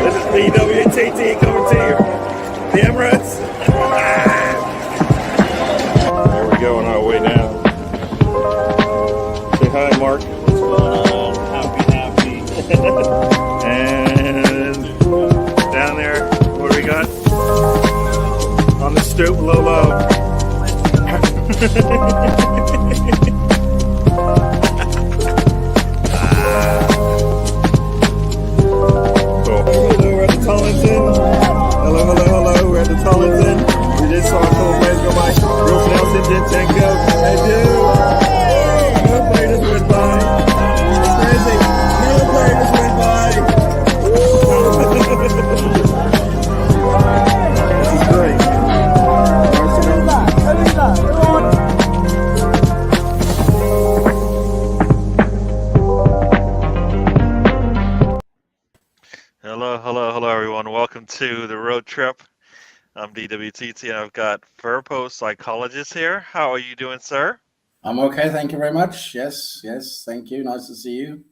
This is DWTT coming to you. The Emirates. There we go on our way now. Say hi, Mark. What's going on? Happy. And down there, what do we got? On the stoop, low. We're at the Tollington. Hello. We're at the Tollington. We just saw a couple players go by. Bruce Nelson, Jintenko. Hey, dude. Another player just went by. It's crazy. Another player just went by. This is great. Hello, everyone. Welcome to the road trip. I'm DWTT, and I've got LIVERPOOL psychologist here. How are you doing, sir? I'm okay, thank you very much. Yes, thank you. Nice to see you.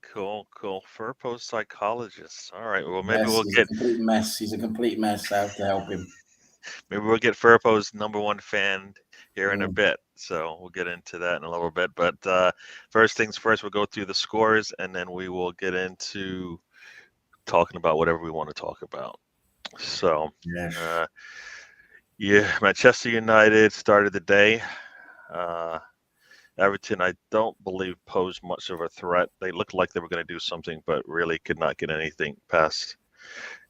Cool. LIVERPOOL psychologist. All right. Well, maybe he's a complete mess. He's a complete mess. I have to help him. Maybe we'll get LIVERPOOL's #1 fan here in a bit. So we'll get into that in a little bit. But first things first, we'll go through the scores, and then we will get into talking about whatever we want to talk about. So, Manchester United started the day. Everton, I don't believe, posed much of a threat. They looked like they were going to do something, but really could not get anything past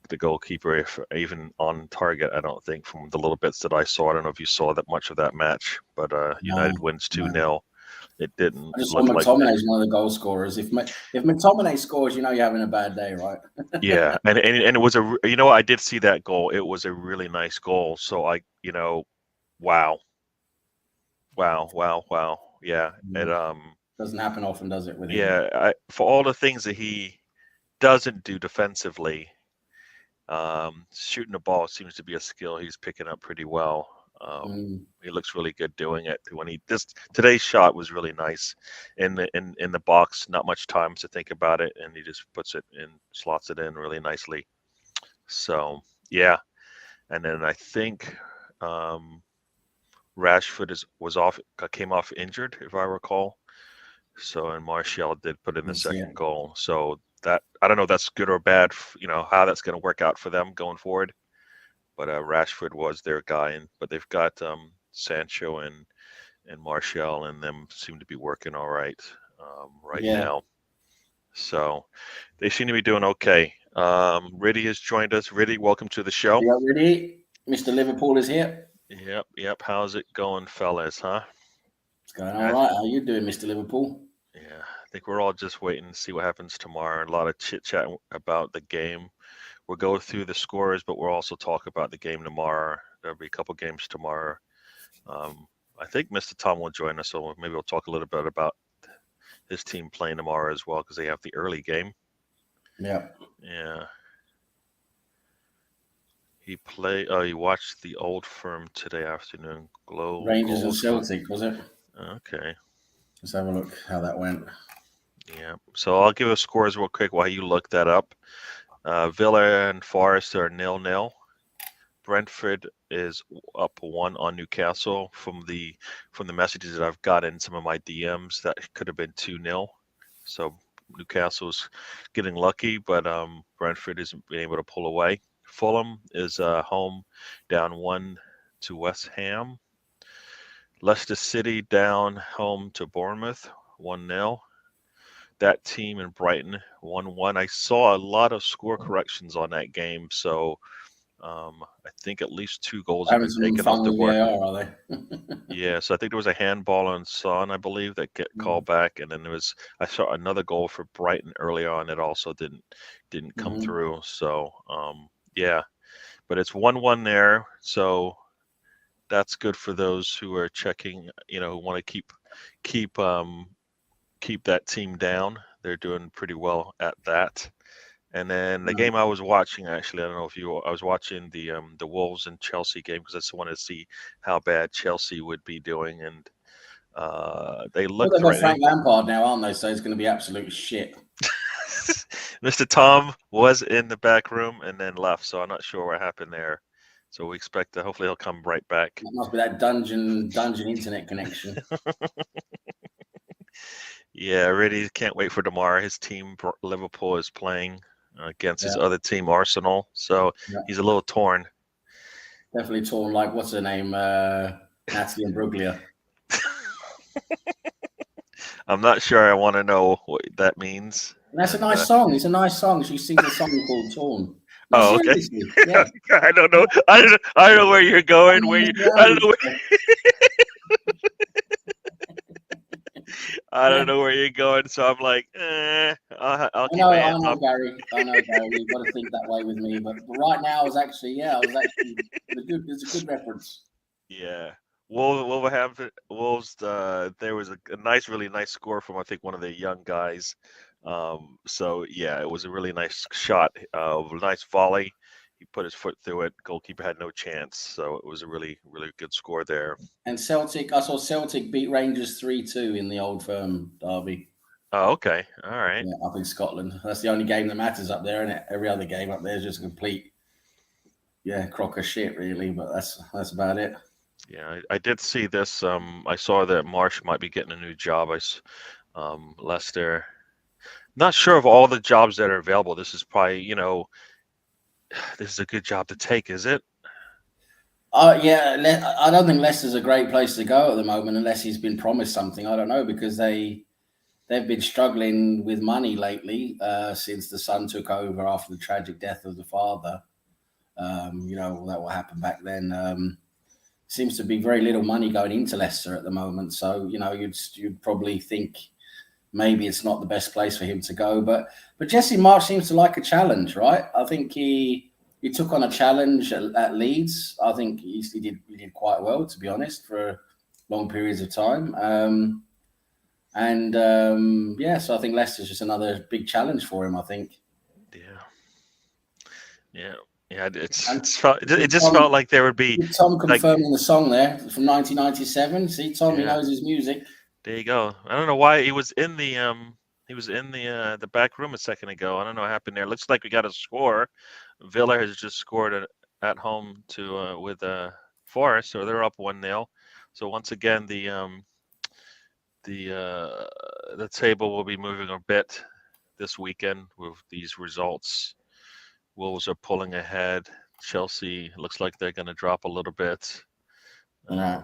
the goalkeeper, if even on target, I don't think, from the little bits that I saw. I don't know if you saw that much of that match, but United wins 2-0. It didn't. I just saw McTominay's one of the goal scorers. If McTominay scores, you know you're having a bad day, right? Yeah, and it was I did see that goal. It was a really nice goal. So wow. Yeah, it doesn't happen often, does it? With him? Yeah, for all the things that he doesn't do defensively, shooting the ball seems to be a skill he's picking up pretty well. He looks really good doing it. Today's shot was really nice in the box. Not much time to think about it, and he just puts it in, slots it in really nicely. So yeah, and then I think Rashford came off injured, if I recall. So, and Martial did put in the second goal. So that, I don't know if that's good or bad, how that's going to work out for them going forward. But Rashford was their guy, but they've got Sancho and Martial, and them seem to be working all right now. So they seem to be doing okay. Riddy has joined us. Riddy, welcome to the show. Yeah, Riddy, Mr. Liverpool is here. Yep. How's it going, fellas, huh? It's going all right. How are you doing, Mr. Liverpool? Yeah, I think we're all just waiting to see what happens tomorrow. A lot of chit-chat about the game. We'll go through the scores, but we'll also talk about the game tomorrow. There'll be a couple games tomorrow. I think Mr. Tom will join us, so maybe we'll talk a little bit about his team playing tomorrow as well, because they have the early game. Yeah. He watched the Old Firm today afternoon. Rangers and Celtic, was it? Okay. Let's have a look how that went. Yeah. So I'll give us scores real quick while you look that up. Villa and Forest are 0-0. Brentford is up 1 on Newcastle. From the messages that I've got in some of my DMs, that could have been 2-0. So Newcastle's getting lucky, but Brentford isn't being able to pull away. Fulham is home, down 1 to West Ham. Leicester City down home to Bournemouth, 1-0. That team in Brighton, 1-1. I saw a lot of score corrections on that game, so I think at least 2 goals have been taken off the board. Are they? Yeah, so I think there was a handball on Son, I believe, that get called back, and then I saw another goal for Brighton earlier on that also didn't come through. So but it's 1-1 there, so that's good for those who are checking, who want to keep that team down. They're doing pretty well at that. And then the game I was watching, actually, I don't know if I was watching the Wolves and Chelsea game, because I just wanted to see how bad Chelsea would be doing, and they looked. They've got Frank Lampard now, aren't they? So it's going to be absolute shit. Mr. Tom was in the back room and then left, so I'm not sure what happened there. So we expect that hopefully he'll come right back. That must be that dungeon internet connection. Yeah, really can't wait for tomorrow. His team, Liverpool, is playing against his Yeah. other team, Arsenal. So Yeah. he's a little torn. Definitely torn. Like, what's her name? Natalie Imbruglia. I'm not sure I want to know what that means. And that's a nice song. It's a nice song. She sings a song called "Torn." No, Oh, okay. seriously. Yeah. I don't know. I don't know where you're going. I don't know. I don't know where you're going. So I'm like, I'll keep my hands off. Gary. I know, Gary. You've got to think that way with me. But right now, it's a good reference. Yeah. Wolves. There was a really nice score from I think one of the young guys. So yeah, it was a really nice shot, nice volley. He put his foot through it. Goalkeeper had no chance. So it was a really, really good score there. And Celtic, I saw Celtic beat Rangers 3-2 in the Old Firm derby. Oh, okay. All right. Yeah, up in Scotland. That's the only game that matters up there, and every other game up there is just a complete, crock of shit, really. But that's about it. Yeah, I did see this. I saw that Marsh might be getting a new job. Leicester. Not sure of all the jobs that are available. This is probably, this is a good job to take, is it? Yeah, I don't think Leicester's a great place to go at the moment unless he's been promised something. I don't know, because they've been struggling with money lately since the son took over after the tragic death of the father. That what happened back then. Seems to be very little money going into Leicester at the moment. So, you'd probably think maybe it's not the best place for him to go. But Jesse Marsch seems to like a challenge, right? I think he took on a challenge at Leeds. I think he did quite well, to be honest, for long periods of time. So I think Leicester's just another big challenge for him, I think. Yeah. Yeah, it just felt like there would be Tom confirming the song there from 1997. See, Tom, he knows his music. There you go. I don't know why he was in the back room a second ago. I don't know what happened there. Looks like we got a score. Villa has just scored at home with Forest, so they're up 1-0. So once again, the table will be moving a bit this weekend with these results. Wolves are pulling ahead. Chelsea looks like they're going to drop a little bit. I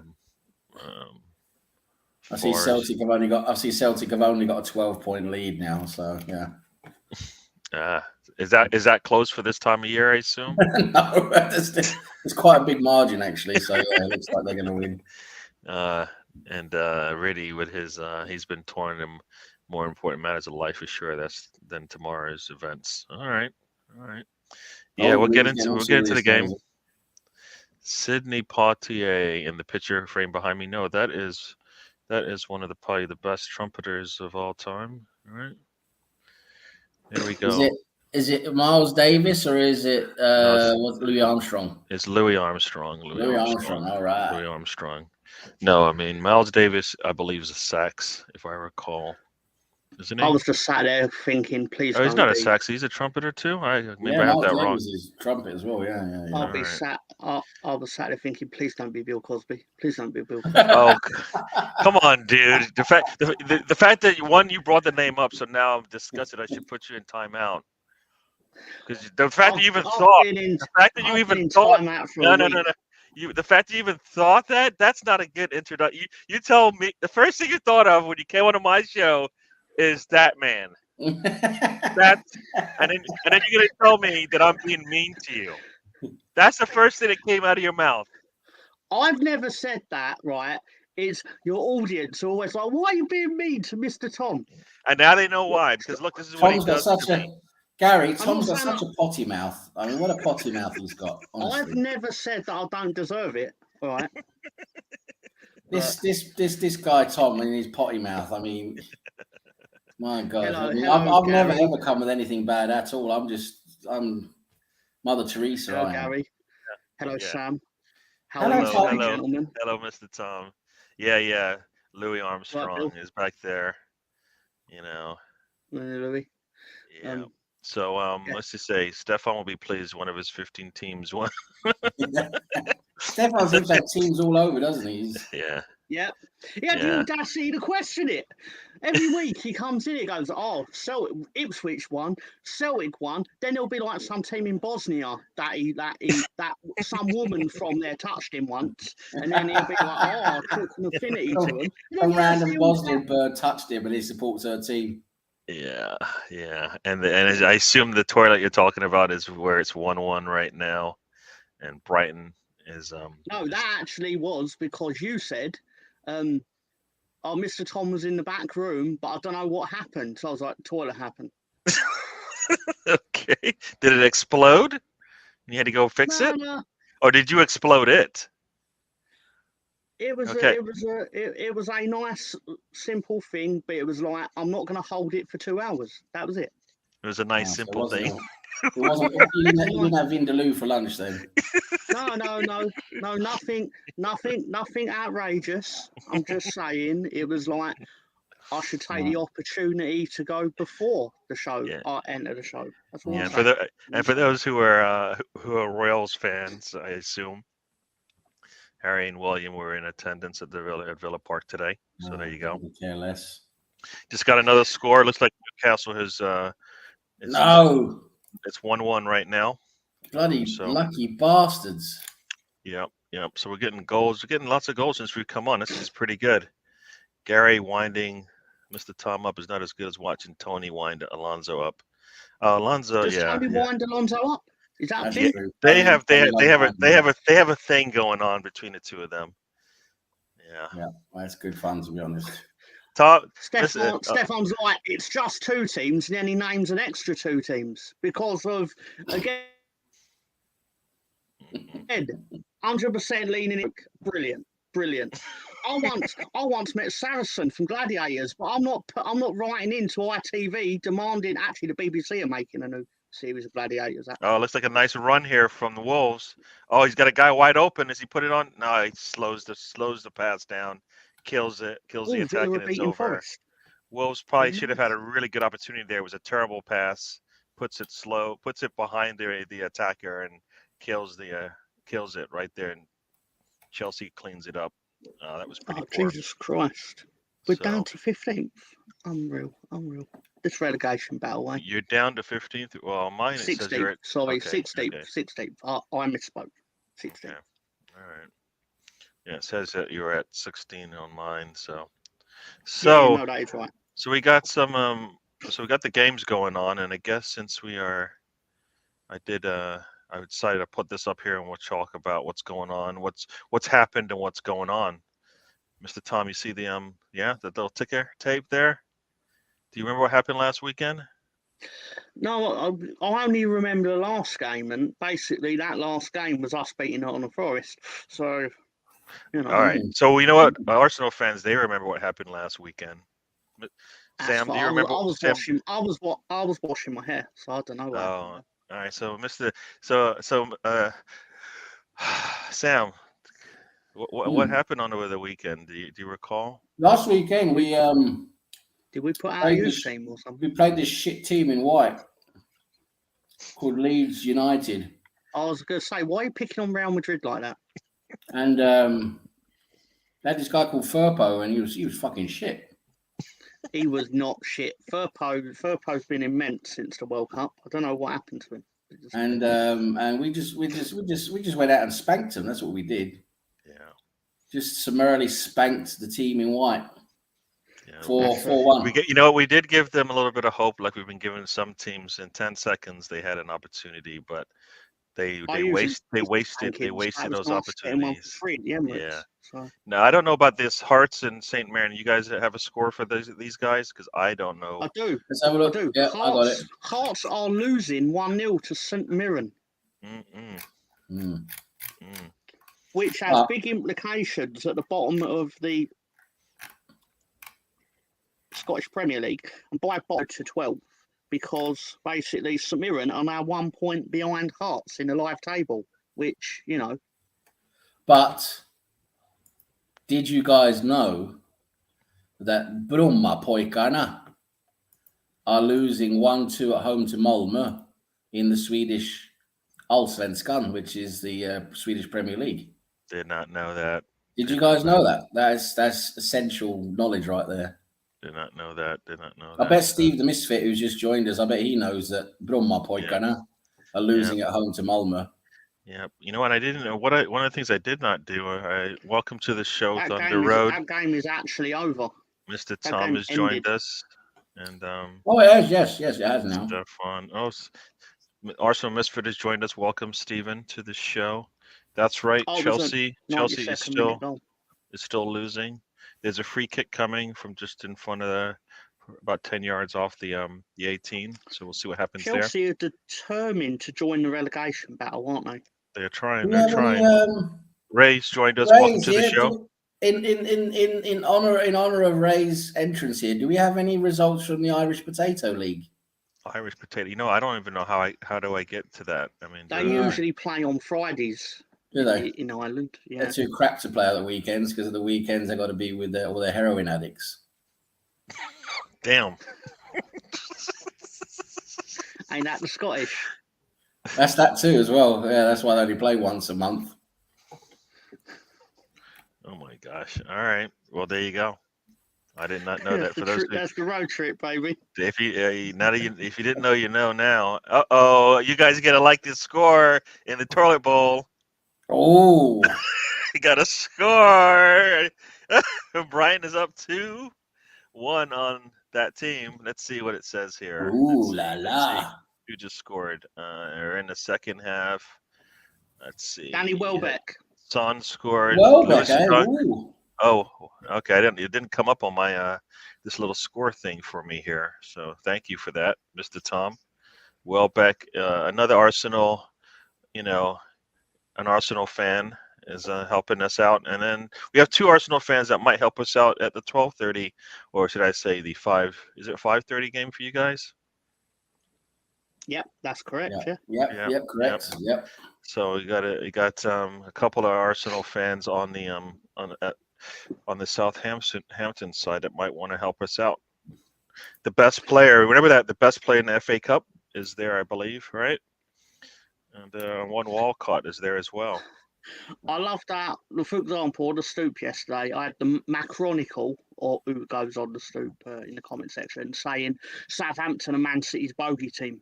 see Celtic have only got a 12-point lead now. So yeah. Is that close for this time of year, I assume? No, it's quite a big margin actually. So yeah, it looks like they're going to win. And Riddy with his he's been torn in more important matters of life for sure. Than tomorrow's events. All right. Yeah, we'll get into the game. Sidney Poitier in the picture frame behind me. No, that is one of probably the best trumpeters of all time. All right. There we go. Is it Miles Davis or is it Louis Armstrong? It's Louis Armstrong. Louis Armstrong. All right. Louis Armstrong. No, I mean Miles Davis, I believe, is a sax, if I recall. Isn't he? I was just sat there thinking, please. Oh, he's not a sax. He's a trumpeter too. I have that wrong. He's trumpet as well. Yeah. I was sat there thinking, please don't be Bill Cosby. Please don't be Bill Cosby. Oh, come on, dude. The fact that you brought the name up, so now I'm disgusted. I should put you in timeout. Because the fact that you even thought, the fact that you even thought that's not a good introduction. You told me the first thing you thought of when you came onto my show is that man. And then you're gonna tell me that I'm being mean to you. That's the first thing that came out of your mouth. I've never said that, right? It's your audience are always like, why are you being mean to Mr. Tom? And now they know why. Because look, this is what he does to me. Gary, Tom's got such a potty mouth. I mean, what a potty mouth he's got. Honestly. I've never said that I don't deserve it. All right. This guy Tom and his potty mouth. I mean, my God. Hello, I've never ever come with anything bad at all. I'm Mother Teresa. Hello, Gary. Hello, Sam. Hello, gentlemen. Hello, Mr. Tom. Yeah. Louis Armstrong is back there. Louis. Yeah. So let's just say Stefan will be pleased one of his 15 teams won. Stefan seems to have teams all over, doesn't he? Yeah. Yep. He had the audacity to question it. Every week he comes in, he goes, "Oh, Ipswich won, Celtic won." Then there'll be like some team in Bosnia that some woman from there touched him once, and then he'll be like, "Oh, I took an affinity to him." Some random Bosnian bird touched him, and he supports her team. Yeah, and I assume the toilet you're talking about is where it's 1-1 right now, and Brighton is No, that actually was because you said, "Oh, Mr. Tom was in the back room, but I don't know what happened." So I was like, "Toilet happened." Okay. Did it explode? You had to go fix it, or did you explode it? It was it was a nice simple thing, but it was like, I'm not going to hold it for 2 hours. That was it. It was a nice simple thing. It wasn't. You didn't have Vindaloo for lunch then. No, nothing outrageous. I'm just saying, it was like I should take the opportunity to go before the show. I enter the show. That's all. And for those who are Royals fans, I assume Harry and William were in attendance at Villa Park today. So there you go. Care less. Just got another score. Looks like Newcastle has. It's 1-1 right now. Bloody lucky bastards. Yep. So we're getting goals. We're getting lots of goals since we've come on. This is pretty good. Gary winding Mr. Tom up is not as good as watching Tony wind Alonso up. Alonso, Does Tony wind Alonso up? Is that a thing? They have a thing going on between the two of them. Yeah, that's good fun, to be honest. Stefan's like, it's just 2 teams, and then he names an extra 2 teams because of, again, 100% leaning in. Brilliant. I once met Saracen from Gladiators, but I'm not writing into ITV demanding. Actually, the BBC are making a new series of Gladiators. Oh, looks like a nice run here from the Wolves. Oh, he's got a guy wide open. Does he put it on? No, he slows the pass down, kills the attack, and it's over. Forest. Wolves probably should have had a really good opportunity there. It was a terrible pass. Puts it behind the attacker and kills it right there. And Chelsea cleans it up. That was pretty poor. Jesus Christ. We're down to 15th. Unreal. This relegation battle, eh? You're down to 15th? Well, mine 16th. Says you're at... Sorry, okay, 16th. I misspoke. 16th. Okay. All right. Yeah, it says that you're at 16 on mine, so... Yeah, no, that is right. So we got some... So we got the games going on, and I guess since we are... I decided to put this up here and we'll talk about what's going on, what's happened and what's going on. Mr. Tom, you see the little ticker tape there? Do you remember what happened last weekend? No, I only remember the last game, and basically that last game was us beating Nottingham Forest. So, All right. So you know what, Arsenal fans, they remember what happened last weekend. Sam, do you remember? I was washing my hair, so I don't know. All right. So, Sam, what happened over the weekend? Do you recall? Last weekend we did we put out a youth team or something? We played this shit team in white called Leeds United. I was going to say, why are you picking on Real Madrid like that? And they had this guy called Firpo, and he was fucking shit. He was not shit. Firpo's been immense since the World Cup. I don't know what happened to him. And we just went out and spanked him. That's what we did. Yeah. Just summarily spanked the team in white. Yeah. 4-1. We did give them a little bit of hope, like we've been giving some teams. In 10 seconds, they had an opportunity, but they wasted those opportunities. Yeah. So. Now I don't know about this Hearts and St. Mirren. You guys have a score for these guys? Because I don't know. I do. Let's have a look. Yeah, I got it. Hearts are losing 1-0 to St. Mirren. Which has big implications at the bottom of the Scottish Premier League, and by bottom to 12, because basically St Mirren are now 1 point behind Hearts in the live table, which, you know. But did you guys know that Brumma Poikana, are losing 1-2 at home to Malmö in the Swedish Allsvenskan, which is the Swedish Premier League. Did not know that. Did you guys know that? That's essential knowledge right there. Did not know that. Did not know I that. bet Steve the Misfit, who's just joined us, I bet he knows that Brommapojkarna are losing at home to Malmö. Yeah, you know what? I didn't know. One of the things I did not do. Welcome to the show, That Thunder Road. That game is actually over. Mr. Tom has joined us, and oh yes, it has now. Stefan. Oh, Arsenal Misfit has joined us. Welcome, Stephen, to the show. That's right. Chelsea is still losing. There's a free kick coming from just in front of about 10 yards off the 18. So we'll see what happens there. Chelsea are determined to join the relegation battle, aren't they? They're trying. They're trying. Ray's joined us. Welcome to the show. In honor of Ray's entrance here, do we have any results from the Irish Potato League? Irish Potato. You know, I don't even know how do I get to that. I mean, they usually play on Fridays. Do they? In Ireland, yeah. They're too crap to play at the weekends because at the weekends they got to be with all their heroin addicts. Damn. Ain't that the Scottish? That's that too as well. Yeah, that's why they only play once a month. Oh my gosh! All right. Well, there you go. I did not know that. For those, that's the road trip, baby. If you if you didn't know, you know now. You guys gotta like this score in the toilet bowl. Oh, you got a score. Brian is up 2-1 on that team. Let's see what it says here. Ooh la la! Who just scored? Or in the second half. Let's see. Danny Welbeck. Son scored. Welbeck, Oh, okay. It didn't come up on my this little score thing for me here. So thank you for that, Mr. Tom. Welbeck, another Arsenal, an Arsenal fan is helping us out, and then we have 2 Arsenal fans that might help us out at the 12:30, or should I say the 5:30 game for you guys? Yep, that's correct. Yep, correct. Yep. So we got a couple of Arsenal fans on the Southampton side that might want to help us out. The best player, remember that the best player in the FA Cup is there, I believe, right? And one Walcott is there as well. I love that. For example, the Stoop yesterday, I had the Macronicle, or who goes on the Stoop in the comment section, saying Southampton and Man City's bogey team.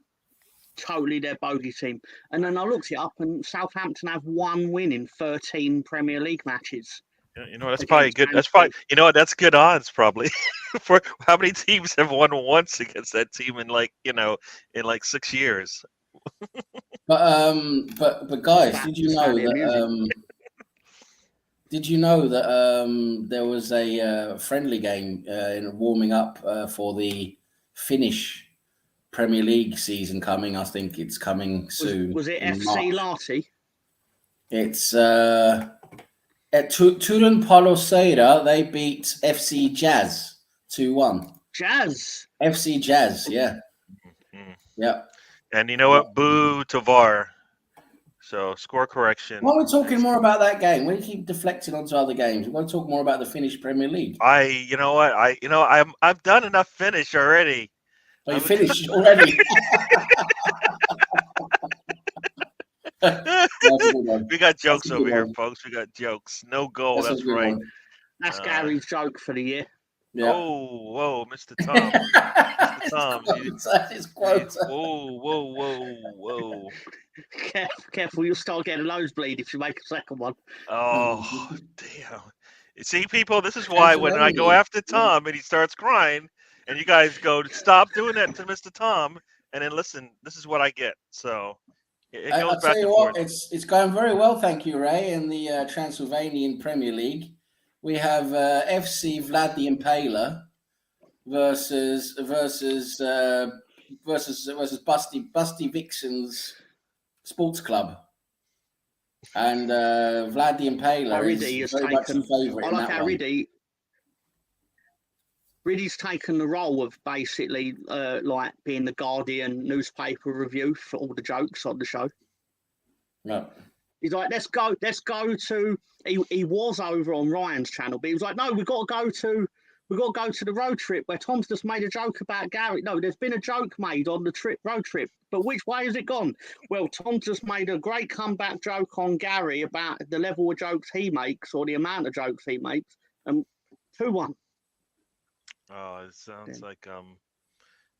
Totally their bogey team. And then I looked it up, and Southampton have 1 win in 13 Premier League matches. Yeah, that's probably good. That's probably that's good odds probably. For how many teams have won once against that team in in 6 years? But guys, did you know that there was a friendly game in warming up for the Finnish Premier League season coming? I think it's coming soon. Was it FC Lahti? It's at Turun Paloseira. They beat FC Jazz 2-1. Jazz. FC Jazz, yeah. Mm-hmm. Yeah. And you know what? Boo to VAR. So score correction. Why are we talking more about that game? We keep deflecting onto other games. We want to talk more about the Finnish Premier League. You know what? I've done enough Finnish already. Oh, you finished already? We got jokes over here, folks. We got jokes. No goal. That's right. That's Gary's joke for the year. Yeah. Oh, whoa, Mr. Tom. Mr. Tom. His quote. Whoa. Careful, you'll start getting a nosebleed if you make a second one. Oh, damn. See, people, this is why when I go after Tom and he starts crying, and you guys go, stop doing that to Mr. Tom, and then listen, this is what I get. So it goes back and forth. It's going very well, thank you, Ray, in the Transylvanian Premier League. We have FC Vlad the Impaler versus Busty Vixen's Sports Club, and Vlad the Impaler is very much a favourite. I like how Riddy's taken the role of basically like being the Guardian newspaper review for all the jokes on the show. No. He's like, let's go to. He was over on Ryan's channel, but he was like, no, we've got to we've got to go to the road trip where Tom's just made a joke about Gary. No, there's been a joke made on the road trip, but which way has it gone? Well, Tom just made a great comeback joke on Gary about the level of jokes he makes or the amount of jokes he makes, and 2-1. Oh, it sounds like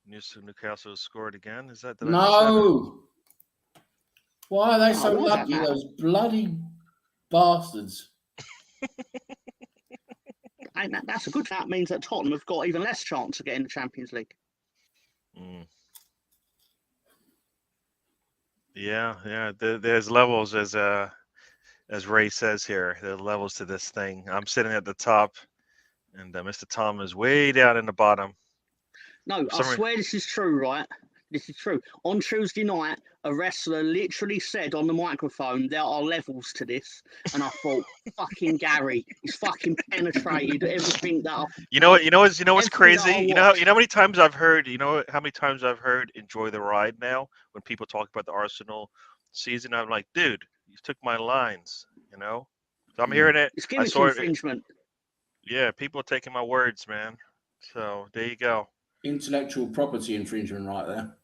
Newcastle scored again. Is that No? Why are they so why that lucky? matter? Those bloody bastards. And that's a good thing. That means that Tottenham have got even less chance of getting the Champions League. Yeah. There's levels, as Ray says here. There are levels to this thing. I'm sitting at the top, and Mr. Tom is way down in the bottom. No, I swear this is true, right? This is true. On Tuesday night, a wrestler literally said on the microphone, there are levels to this. And I thought, fucking Gary, he's fucking penetrated everything that what's crazy? You know how many times I've heard, enjoy the ride now when people talk about the Arsenal season. I'm like, dude, you took my lines, So I'm hearing it. It's gimmick infringement. Yeah, people are taking my words, man. So there you go. Intellectual property infringement right there.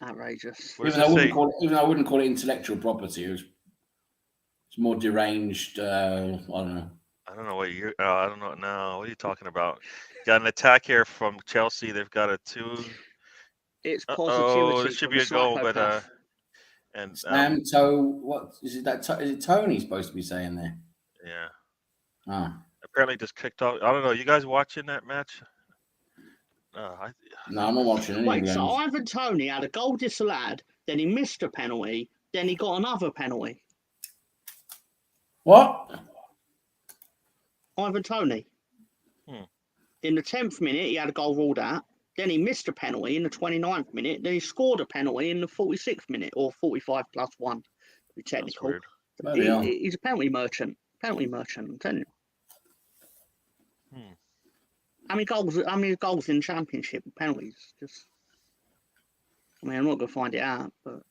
Outrageous. Even though I wouldn't call it intellectual property, it's more deranged. I don't know. I don't know what you. I don't know. No, what are you talking about? Got an attack here from Chelsea. They've got a 2. It's positivity. Oh, this should be a goal, but and what is it? Is it Tony supposed to be saying there? Yeah. Oh. Apparently, just kicked off. I don't know. You guys watching that match? No, I'm not watching any games. So Ivan Toney had a goal disallowed, then he missed a penalty, then he got another penalty. What? Ivan Toney. In the 10th minute, he had a goal ruled out. Then he missed a penalty in the 29th minute. Then he scored a penalty in the 46th minute, or 45 plus 1, to be technical. He's a penalty merchant. I'm telling you. How many goals in the Championship? Penalties? I'm not going to find it out, but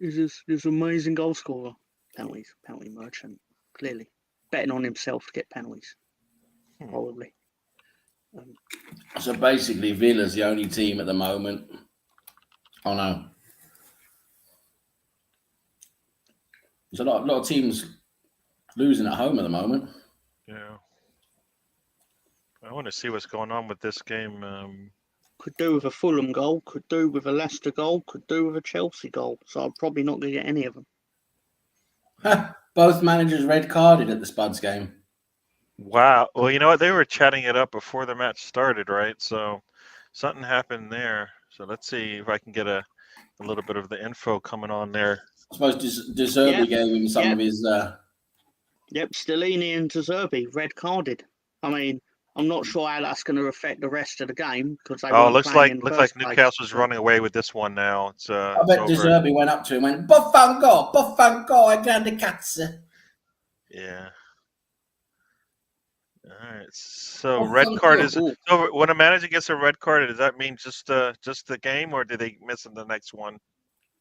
he's this amazing goal scorer. Penalty merchant, clearly. Betting on himself to get penalties, probably. So basically, Villa's the only team at the moment. Oh no. There's a lot of teams losing at home at the moment. Yeah. I want to see what's going on with this game. Could do with a Fulham goal, could do with a Leicester goal, could do with a Chelsea goal. So I'm probably not going to get any of them. Both managers red carded at the Spuds game. Wow. Well, you know what? They were chatting it up before the match started, right? So something happened there. So let's see if I can get a little bit of the info coming on there. I suppose De Zerbi gave him some of his... Yep, Stellini and De Zerbi red carded. I mean, I'm not sure how that's going to affect the rest of the game because they looks like Newcastle's running away with this one now. It's I bet De Zerbi went up to him and went, Buffango, I grande cazzo. Yeah. All right. So red card is so when a manager gets a red card, does that mean just the game, or do they miss in the next one?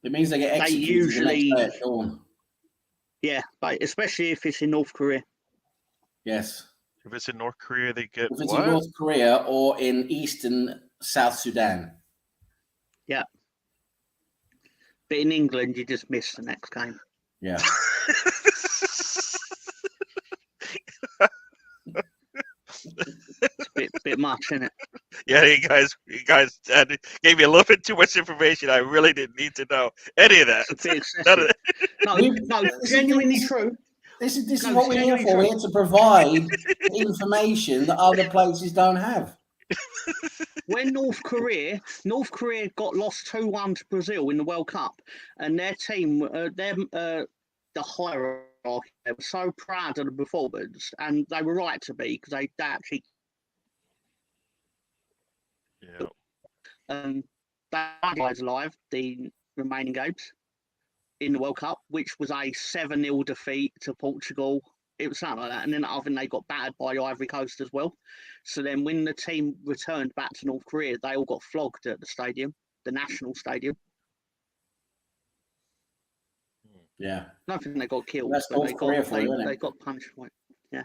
It means they get executed. They usually, the next day. Yeah, but especially if it's in North Korea. Yes. If it's in North Korea, they get if it's in North Korea or in Eastern South Sudan. Yeah. But in England, you just miss the next game. Yeah. It's a bit much, isn't it? Yeah, you guys gave me a little bit too much information. I really didn't need to know any of that. It's a bit excessive. No, genuinely true. This is what we're here for. We're here to provide information that other places don't have. When North Korea got lost 2-1 to Brazil in the World Cup, and their team, the hierarchy, they were so proud of the performance, and they were right to be because they actually. Yeah. They guys live the remaining games in the World Cup, which was a 7-0 defeat to Portugal. It was something like that. And then I think they got battered by Ivory Coast as well. So then when the team returned back to North Korea, they all got flogged at the stadium, the national stadium. Yeah. I don't think they got killed. That's North Korea for you, isn't it? They got punished for it. Yeah.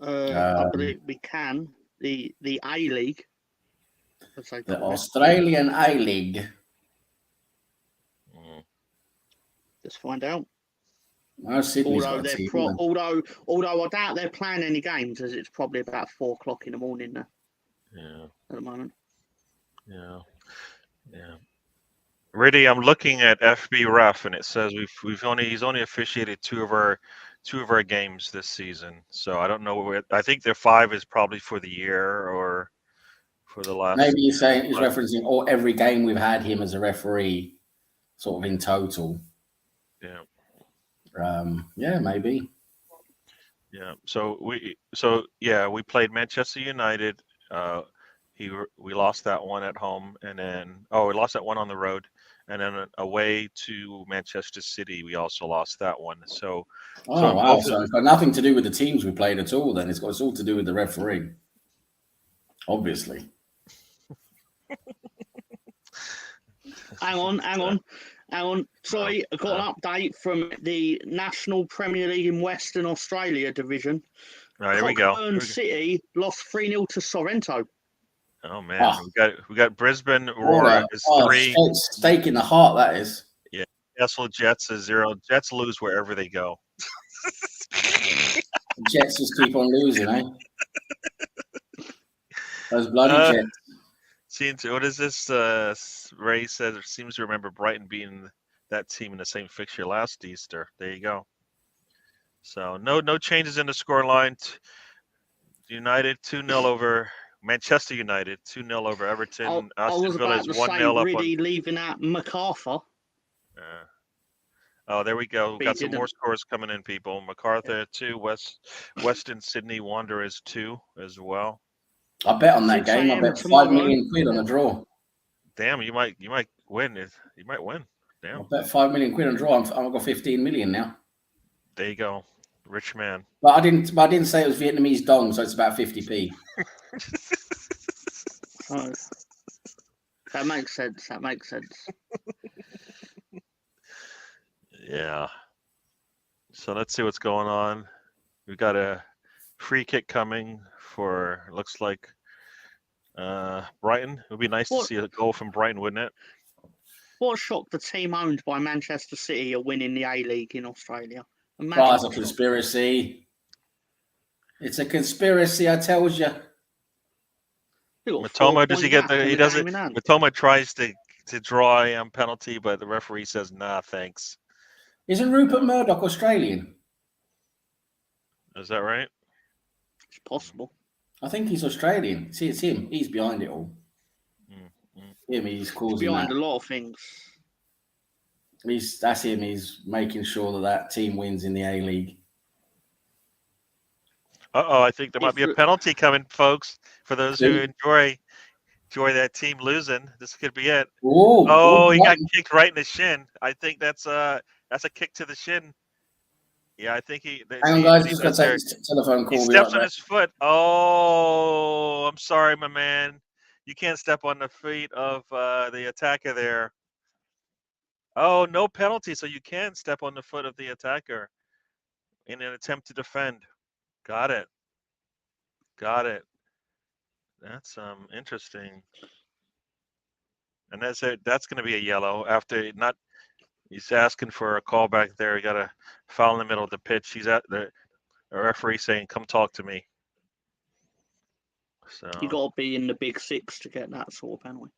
I believe we can. The A League. The Australian A League. Let's find out. No, Sydney's Although got a team. although I doubt they're playing any games, as it's probably about 4 o'clock in the morning now. Yeah. At the moment. Yeah. Yeah. Really, I'm looking at FB Ref, and it says he's only officiated two of our games this season. So I don't know. I think their 5 is probably for the year or for the last. Maybe he's referencing every game we've had him as a referee, sort of in total. Yeah. Yeah, maybe. Yeah. So we played Manchester United. We lost that one at home, and then we lost that one on the road, and then away to Manchester City, we also lost that one. So wow! So it's got nothing to do with the teams we played at all. Then it's all to do with the referee, obviously. Hang on. Sorry, I got an update from the National Premier League in Western Australia division. All right, here we go. Cockburn City lost 3-0 to Sorrento. Oh man, we got Brisbane Aurora is 3. Stake in the heart, that is. Yeah, Newcastle Jets is 0. Jets lose wherever they go. Jets just keep on losing, eh? Those bloody Jets. What is this? Ray said it seems to remember Brighton being that team in the same fixture last Easter. There you go. So no changes in the scoreline. United 2-0 over Manchester United, 2-0 over Everton. Aston Villa is 1-0 up really leaving out MacArthur. Oh, there we go. We've got some more scores coming in, people. MacArthur 2, Western Sydney Wanderers 2 as well. I bet on that game. I bet £5 million on a draw. Damn, you might win. You might win. Damn. I bet £5 million on a draw. I've got 15 million now. There you go, rich man. But I didn't say it was Vietnamese dong, so it's about 50p. Oh, that makes sense. Yeah. So let's see what's going on. We've got a free kick coming for, looks like, Brighton. It would be nice to see a goal from Brighton, wouldn't it? What a shock the team owned by Manchester City are winning the A-League in Australia. It's a conspiracy. It's a conspiracy, I tells you. Matoma, does he get he doesn't. Matoma tries to draw a penalty, but the referee says, nah, thanks. Isn't Rupert Murdoch Australian? Is that right? It's possible. I think he's Australian. See, it's him. He's behind it all. He's causing behind a lot of things. That's him. He's making sure that team wins in the A-League. I think there might be a penalty coming, folks, for those who enjoy that team losing. This could be it. He got kicked right in the shin. I think that's a kick to the shin. Yeah, I think he. Hang on, guys. Just got to take this telephone call. He steps on his foot. Oh, I'm sorry, my man. You can't step on the feet of the attacker there. Oh, no penalty, so you can step on the foot of the attacker in an attempt to defend. Got it. That's interesting. And that's it. That's going to be a yellow after not. He's asking for a call back there. He got a foul in the middle of the pitch. He's at the referee saying, "Come talk to me." So you got to be in the big six to get that sort of penalty.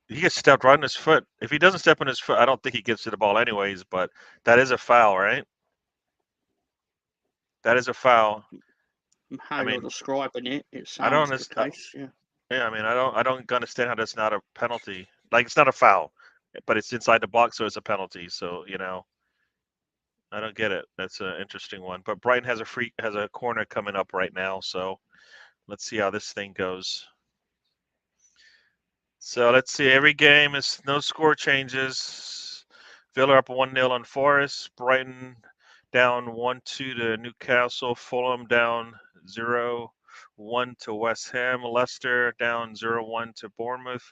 He gets stepped right on his foot. If he doesn't step on his foot, I don't think he gets to the ball anyways. But that is a foul, right? That is a foul. How you're describing it, it sounds the case. Yeah. Yeah, I mean, I don't understand how that's not a penalty. Like, it's not a foul, but it's inside the box, so it's a penalty. So I don't get it. That's an interesting one. But Brighton has a corner coming up right now, so let's see how this thing goes. So let's see. Every game is no score changes. Villa up 1-0 on Forest. Brighton down 1-2 to Newcastle. Fulham down 0-1 to West Ham. Leicester down 0-1 to Bournemouth.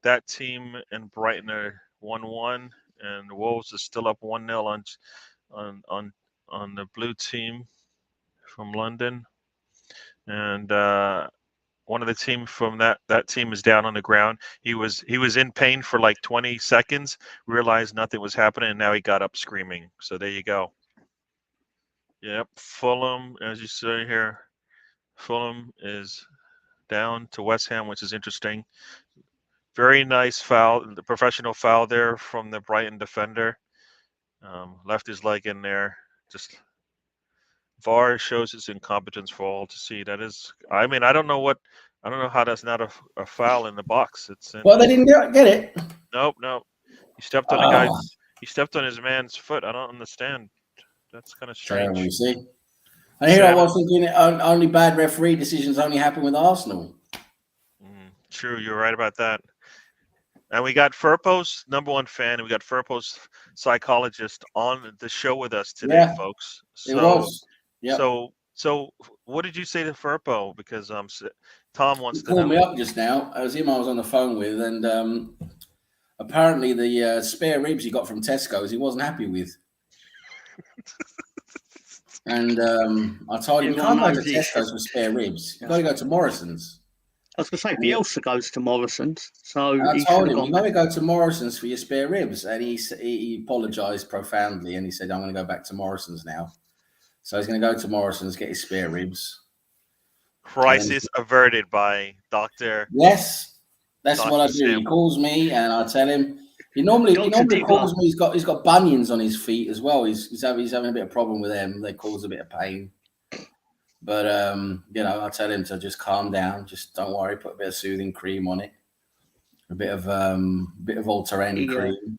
That team and Brighton are 1-1, and Wolves is still up 1-0 on the blue team from London. and one of the team from that team is down on the ground. He was in pain for like 20 seconds, realized nothing was happening, and now he got up screaming. So there you go. Yep, Fulham, as you see here, Fulham is down to West Ham, which is interesting. Very nice foul, the professional foul there from the Brighton defender. Left his leg in there. Just VAR shows his incompetence for all to see. That is, I mean, I don't know how that's not a foul in the box. It's in, Well, they didn't get it. Nope. He stepped on the guy's. He stepped on his man's foot. I don't understand. That's kind of strange. Terrible, you see. And here I was thinking only bad referee decisions only happen with Arsenal. True, you're right about that. And we got Firpo's #1 fan, and we got Firpo's psychologist on the show with us today, folks. So, it was. Yep. So what did you say to Firpo? Because Tom wants to know. He called me up just now. It was him I was on the phone with, and apparently the spare ribs he got from Tesco's he wasn't happy with. And I told him, you can't go to Tesco's for spare ribs. You've got to go to Morrison's. I was going to say, Bielsa goes to Morrison's. So I told him, you've got to go to Morrison's for your spare ribs. And he apologised profoundly, and he said, I'm going to go back to Morrison's now. So he's going to go to Morrison's, get his spare ribs. Crisis averted by Dr. Yes, that's Dr. what I do. Sam. He calls me, and I tell him. He normally calls me. He's got bunions on his feet as well. He's having a bit of problem with them. They cause a bit of pain. But I tell him to just calm down. Just don't worry. Put a bit of soothing cream on it. A bit of Ultrarandy cream.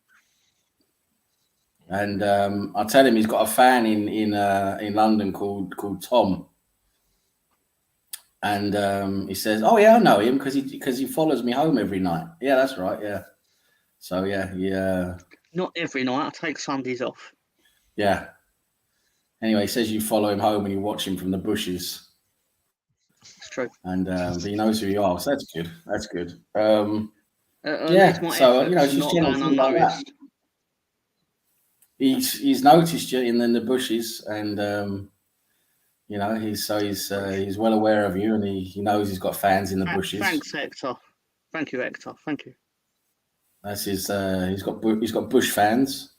And I tell him he's got a fan in London called Tom. And he says, "Oh yeah, I know him because he follows me home every night." Yeah, that's right. Yeah. So yeah. Not every night. I take Sundays off. Yeah. Anyway, he says you follow him home and you watch him from the bushes. It's true. And he knows who you are, so that's good. That's good. Yeah. So just general things like that. He's noticed you in the bushes, and he's well aware of you, and he knows he's got fans in the bushes. Thanks, Hector. Thank you, Hector. Thank you. That's his. He's got bush fans,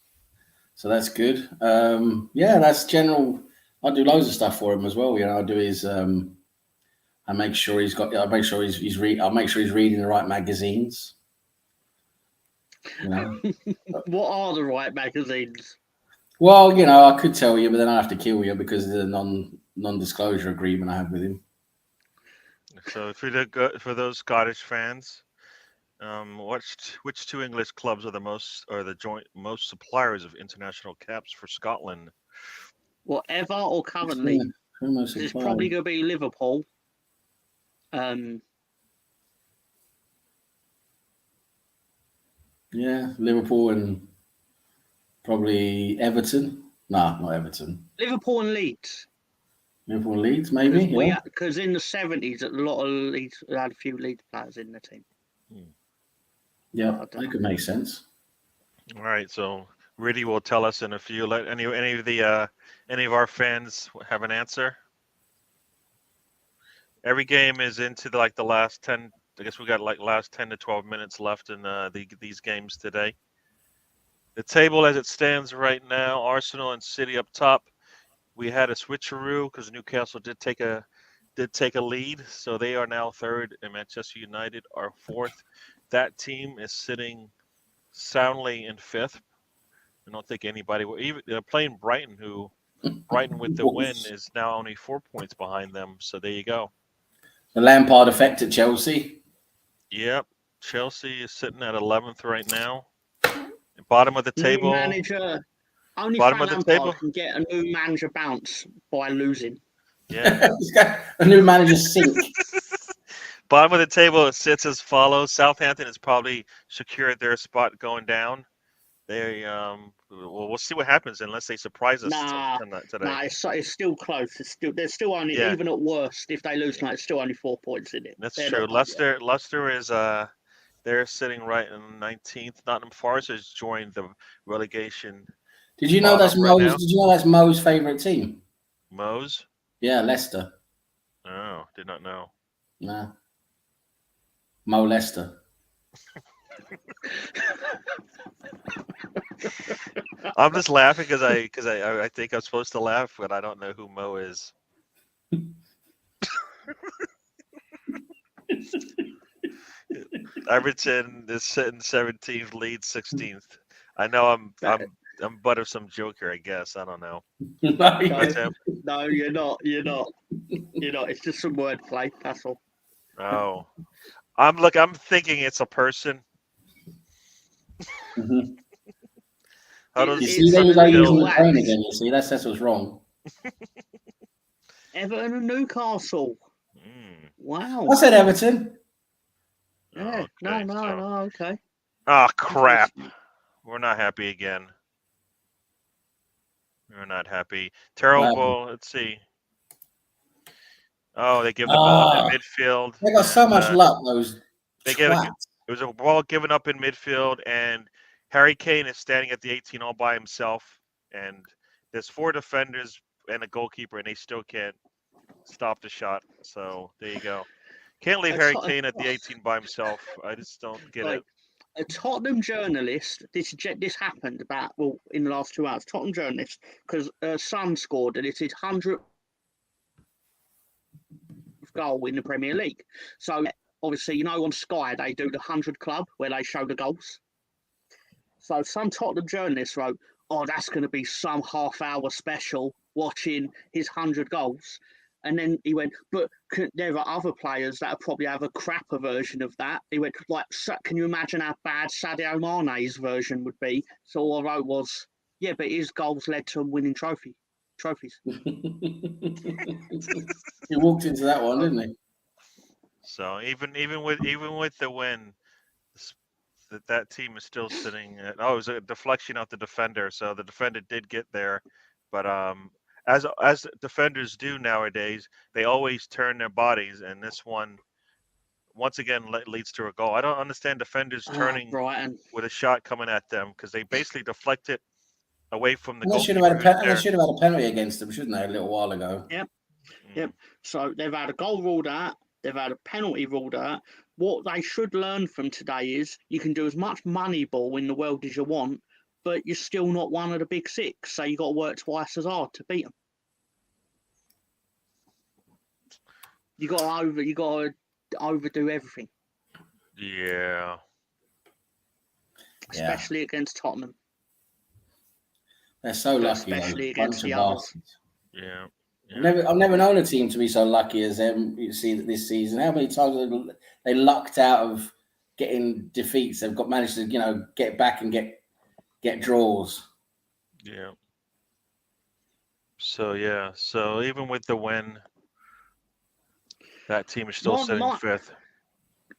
so that's good. That's general. I do loads of stuff for him as well. I do his. I make sure he's reading the right magazines. What are the right magazines? Well, I could tell you, but then I have to kill you because of the non-disclosure agreement I have with him. So for those Scottish fans, which two English clubs are the joint most suppliers of international caps for Scotland? Whatever or currently, it's probably going to be Liverpool. Yeah, Liverpool and probably Everton. No, not Everton. Liverpool and Leeds. Liverpool and Leeds, maybe. Because in the 70s, a lot of Leeds had a few Leeds players in the team. Yeah, that could make sense. All right, so Riddy will tell us in a few. Let any of our fans have an answer. Every game is into the last 10. I guess we got last 10 to 12 minutes left in these games today. The table as it stands right now: Arsenal and City up top. We had a switcheroo because Newcastle did take a lead, so they are now third, and Manchester United are fourth. That team is sitting soundly in fifth. I don't think anybody will even playing Brighton, who Brighton with the win is now only 4 points behind them. So there you go. The Lampard effect at Chelsea. Yep, Chelsea is sitting at 11th right now. Bottom of the table. New manager. Only bottom of the table can get a new manager bounce by losing. Yeah, a new manager sink. Bottom of the table, it sits as follows. Southampton has probably secured their spot going down. They we'll see what happens unless they surprise us today. Nah, it's still close. There's still only even at worst if they lose tonight, it's still only 4 points in it. That's true. Leicester is they're sitting right in 19th. Nottingham Forest has joined the relegation. Did you know that's Mo's? Did you know that's Mo's favourite team? Mo's? Yeah, Leicester. Oh, did not know. Nah. Mo Lester. I'm just laughing because I think I'm supposed to laugh, but I don't know who Mo is. Everton is sitting 17th, lead 16th. I know I'm butt of some joker, I guess. I don't know. No, you're not. You're not. You're not. It's just some wordplay. That's all. Oh, I'm thinking it's a person. Mm-hmm. How does You see, there you go using the Phil train again. You see, that's what's wrong. Everton and Newcastle. Wow. I said Everton. Yeah. Okay, No. Okay. Oh crap! We're not happy again. We're not happy. Terrible. Let's see. Oh, they give the ball up in midfield. They got so much luck. Those it was a ball given up in midfield, and Harry Kane is standing at the 18 all by himself, and there's 4 defenders and a goalkeeper, and they still can't stop the shot. So there you go. Can't leave Harry Kane at the 18 by himself. I just don't get it. A Tottenham journalist, this happened in the last 2 hours. Tottenham journalist, because Son scored and it's his 100th goal in the Premier League. So obviously, on Sky they do the 100 Club where they show the goals. So some Tottenham journalist wrote, "Oh, that's going to be some half-hour special watching his 100 goals." And then he went, "But there are other players that probably have a crapper version of that." He went, "Can you imagine how bad Sadio Mane's version would be?" So all I wrote was, "Yeah, but his goals led to him winning trophies." He walked into that one, didn't he? So even with the win, that team is still sitting. It was a deflection off the defender, so the defender did get there, but as defenders do nowadays, they always turn their bodies, and this one once again leads to a goal. I don't understand defenders turning with a shot coming at them because they basically deflect it away from the goalkeeper. They should have had a penalty against them, shouldn't they, a little while ago? Yep. So they've had a goal ruled out. They've had a penalty ruled out. What they should learn from today is you can do as much money ball in the world as you want, but you're still not one of the big 6. So you got to work twice as hard to beat them. You got to overdo everything. Yeah. Especially against Tottenham. They're so lucky. Especially against the others. Yeah. I've never known a team to be so lucky as them. You see this season. How many times they lucked out of getting defeats? They've managed to get back and get draws. Yeah. So even with the win, that team is still sitting 5th.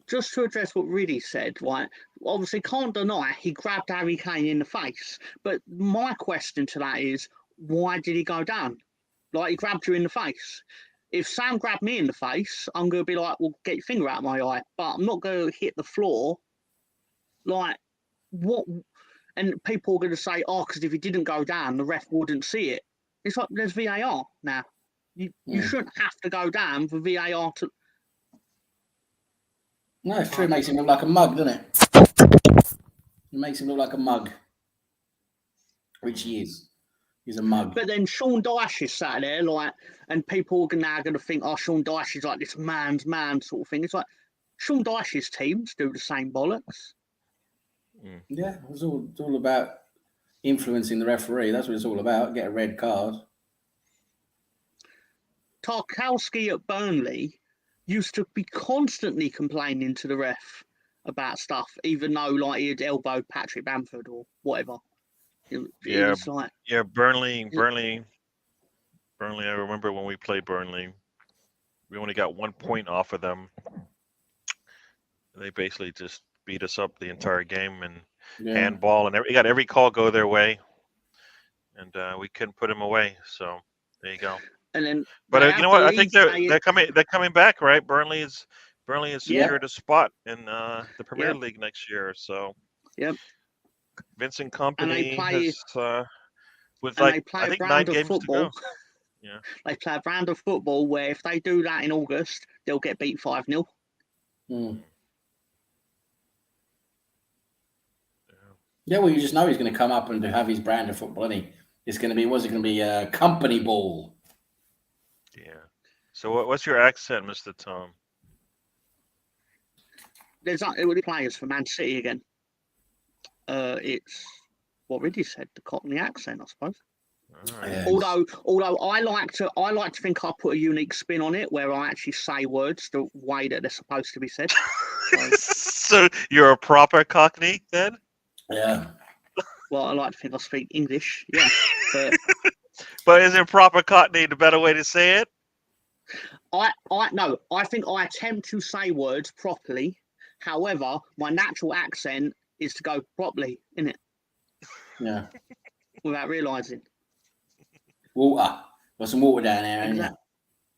Just to address what Riddy said, right? Obviously, can't deny he grabbed Harry Kane in the face. But my question to that is, why did he go down? He grabbed you in the face. If Sam grabbed me in the face, I'm going to be like, well, get your finger out of my eye. But I'm not going to hit the floor. What? And people are going to say, oh, because if he didn't go down, the ref wouldn't see it. It's like there's VAR now. You shouldn't have to go down for VAR to... No, it's true. It makes him look like a mug, doesn't it? It makes him look like a mug. Which he is. He's a mug. But then Sean Dyche is sat there, and people are now going to think, oh, Sean Dyche is like this man's man sort of thing. It's like Sean Dyche's teams do the same bollocks. Yeah, it's all about influencing the referee. That's what it's all about. Get a red card. Tarkowski at Burnley used to be constantly complaining to the ref about stuff, even though he had elbowed Patrick Bamford or whatever. Burnley. I remember when we played Burnley, we only got 1 point off of them. They basically just beat us up the entire game and handball, and we got every call go their way, and we couldn't put them away. So there you go. And then, but you know what? I think they're coming back, right? Burnley has secured a spot in the Premier League next year. So Vincent Kompany has with I think 9 games to go. Yeah. They play a brand of football where if they do that in August, they'll get beat 5-0. Yeah, well, you just know he's going to come up and have his brand of football, isn't he? It's going to be, what's it going to be? Company ball. Yeah. So what's your accent, Mr. Tom? There's the players for Man City again. It's what Riddy said, the Cockney accent, I suppose. Right. Yeah. Although I like to think I put a unique spin on it where I actually say words the way that they're supposed to be said. So you're a proper Cockney then? Yeah. Well, I like to think I speak English, yeah. But isn't proper Cockney the better way to say it? I think I attempt to say words properly. However, my natural accent is to go properly, innit? Yeah. Without realising. Water. Got some water down there, ain't you?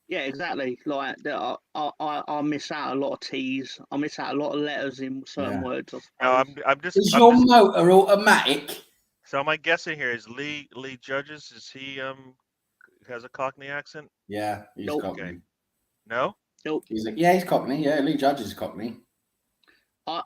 Yeah, exactly. Like I miss out a lot of T's. I miss out a lot of letters in certain words. No, I'm just. Is your motor automatic? So am I guessing here? Is Lee Judges? Is he has a Cockney accent? Yeah, he's Nope. Cockney. Okay. No. Nope. He's Cockney. Yeah, Lee Judge is Cockney.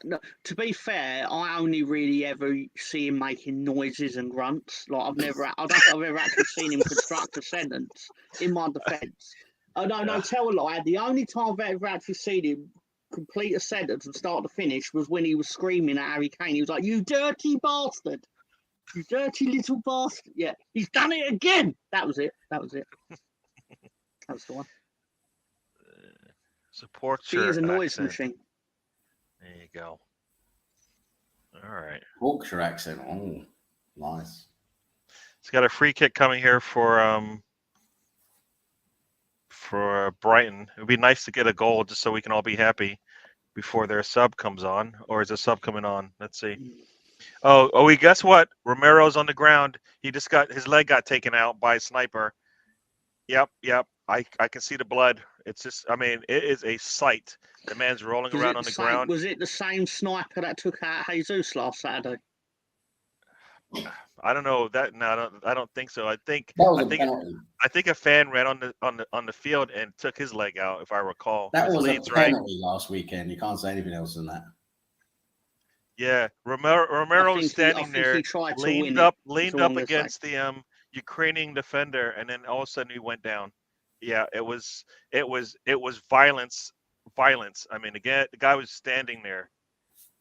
No, to be fair, I only really ever see him making noises and grunts. Like I don't think I've ever actually seen him construct a sentence. In my defence, no, tell a lie. The only time I've ever actually seen him complete a sentence from start to finish was when he was screaming at Harry Kane. He was like, "You dirty bastard! You dirty little bastard!" Yeah, he's done it again. That was it. That was the one. Supports He your is a noise accent. machine. There you go. All right. Yorkshire accent. Oh, nice. He's got a free kick coming here for Brighton. It would be nice to get a goal just so we can all be happy before their sub comes on. Or is a sub coming on? Let's see. Oh, guess what? Romero's on the ground. He just got his leg got taken out by a sniper. Yep. I can see the blood. It's just, I mean, it is a sight. The man's rolling around on the ground. Was it the same sniper that took out Jesus last Saturday? I don't know that. No, I don't think so. I think a fan ran on the field and took his leg out, if I recall. That was a penalty last weekend. You can't say anything else than that. Yeah, Romero standing there, leaned up against the Ukrainian defender, and then all of a sudden he went down. Yeah, it was violence. I mean, again, the guy was standing there,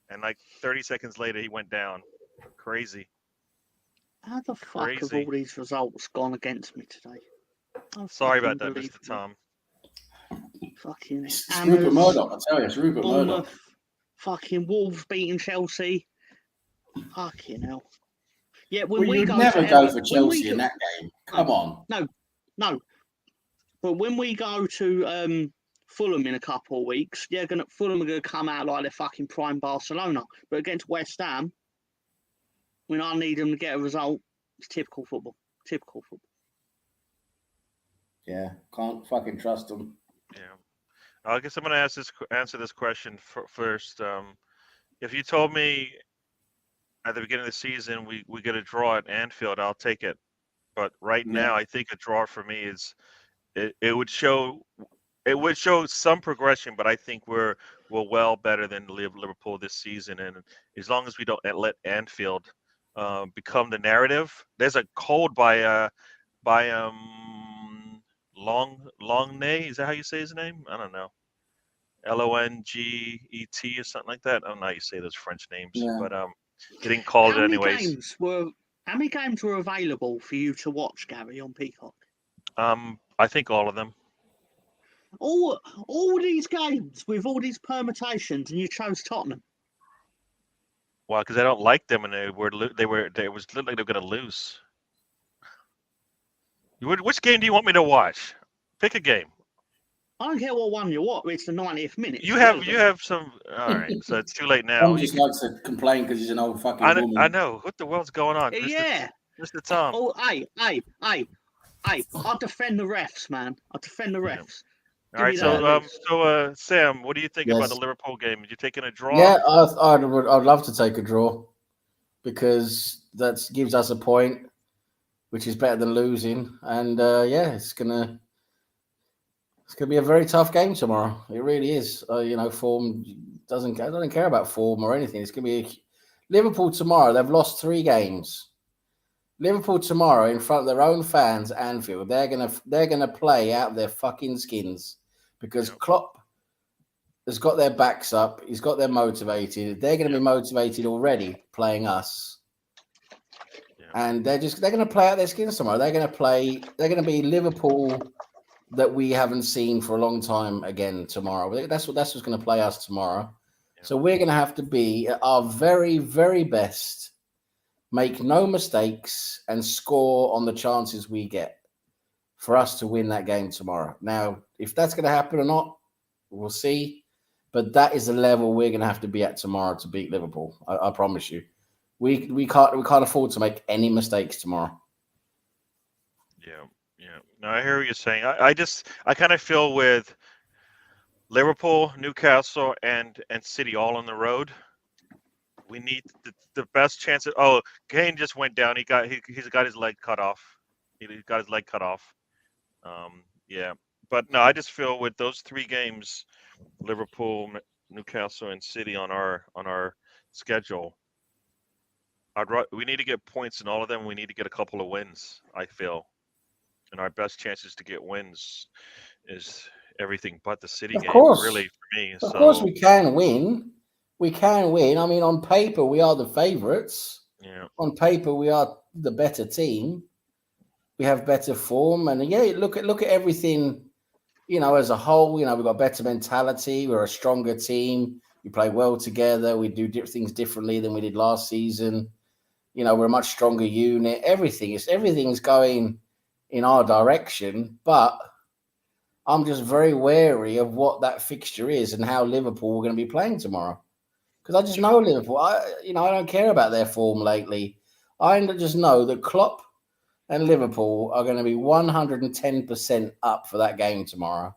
and like 30 seconds later he went down. Crazy. How the fuck have all these results gone against me today? Sorry about that, Mr. Tom. Fucking it's Rupert Murdoch, I tell you, it's Rupert Murdoch. Fucking Wolves beating Chelsea. Fucking hell. Yeah, we never go for Chelsea in that game. Come on. No. But when we go to Fulham in a couple of weeks, Fulham are going to come out like they're fucking prime Barcelona. But against West Ham, when I need them to get a result, it's typical football. Yeah, can't fucking trust them. Yeah. I guess I'm going to answer this question first. If you told me at the beginning of the season we get a draw at Anfield, I'll take it. But right now, I think a draw for me is it would show some progression, but I think we're well better than Liverpool this season. And as long as we don't let Anfield become the narrative, there's a code by Longnay. Is that how you say his name? I don't know. Longet or something like that. I don't know how you say those French names, but he didn't call it anyways. How many games were available for you to watch, Gary, on Peacock? I think all of them. All these games with all these permutations, and you chose Tottenham. Well, because I don't like them, and it was looked like they were going to lose. Which game do you want me to watch? Pick a game. I don't care what one you watch. It's the 90th minute. You have some. All right, so it's too late now. Tom just likes to complain because he's an old fucking woman. I know. What the world's going on? Yeah. Mr. Tom. Oh, hey. I'll defend the refs, man. I'll defend the refs. Yeah. All right, so Sam, what do you think about the Liverpool game? Are you taking a draw? Yeah, I'd love to take a draw because that gives us a point. which is better than losing. And it's gonna be a very tough game tomorrow. It really is. Form doesn't care about form or anything. It's gonna be Liverpool tomorrow. They've lost 3 games. Liverpool tomorrow in front of their own fans, Anfield. They're gonna play out their fucking skins because Klopp has got their backs up. He's got them motivated. They're going to be motivated already playing us, and they're going to play out their skins tomorrow. They're going to be Liverpool that we haven't seen for a long time again tomorrow. That's what's going to play us tomorrow. So we're going to have to be at our very, very best, make no mistakes, and score on the chances we get for us to win that game tomorrow. Now, if that's going to happen or not, we'll see. But that is the level we're going to have to be at tomorrow to beat Liverpool. I promise you. We can't afford to make any mistakes tomorrow. Yeah. No, I hear what you're saying. I kind of feel with Liverpool, Newcastle, and City all on the road, we need the best chance. Kane just went down. He's got his leg cut off. He got his leg cut off. But no, I just feel with those 3 games, Liverpool, Newcastle, and City on our schedule, we need to get points in all of them. We need to get a couple of wins, I feel, and our best chances to get wins is everything but the City game. Really, for me. Of course, we can win. We can win. I mean, on paper, we are the favourites. Yeah. On paper, we are the better team. We have better form, and look at everything. As a whole, we've got better mentality. We're a stronger team. We play well together. We do things differently than we did last season. We're a much stronger unit. Everything's going in our direction, but I'm just very wary of what that fixture is and how Liverpool are going to be playing tomorrow. Because I just know Liverpool. I don't care about their form lately. I just know that Klopp and Liverpool are going to be 110% up for that game tomorrow,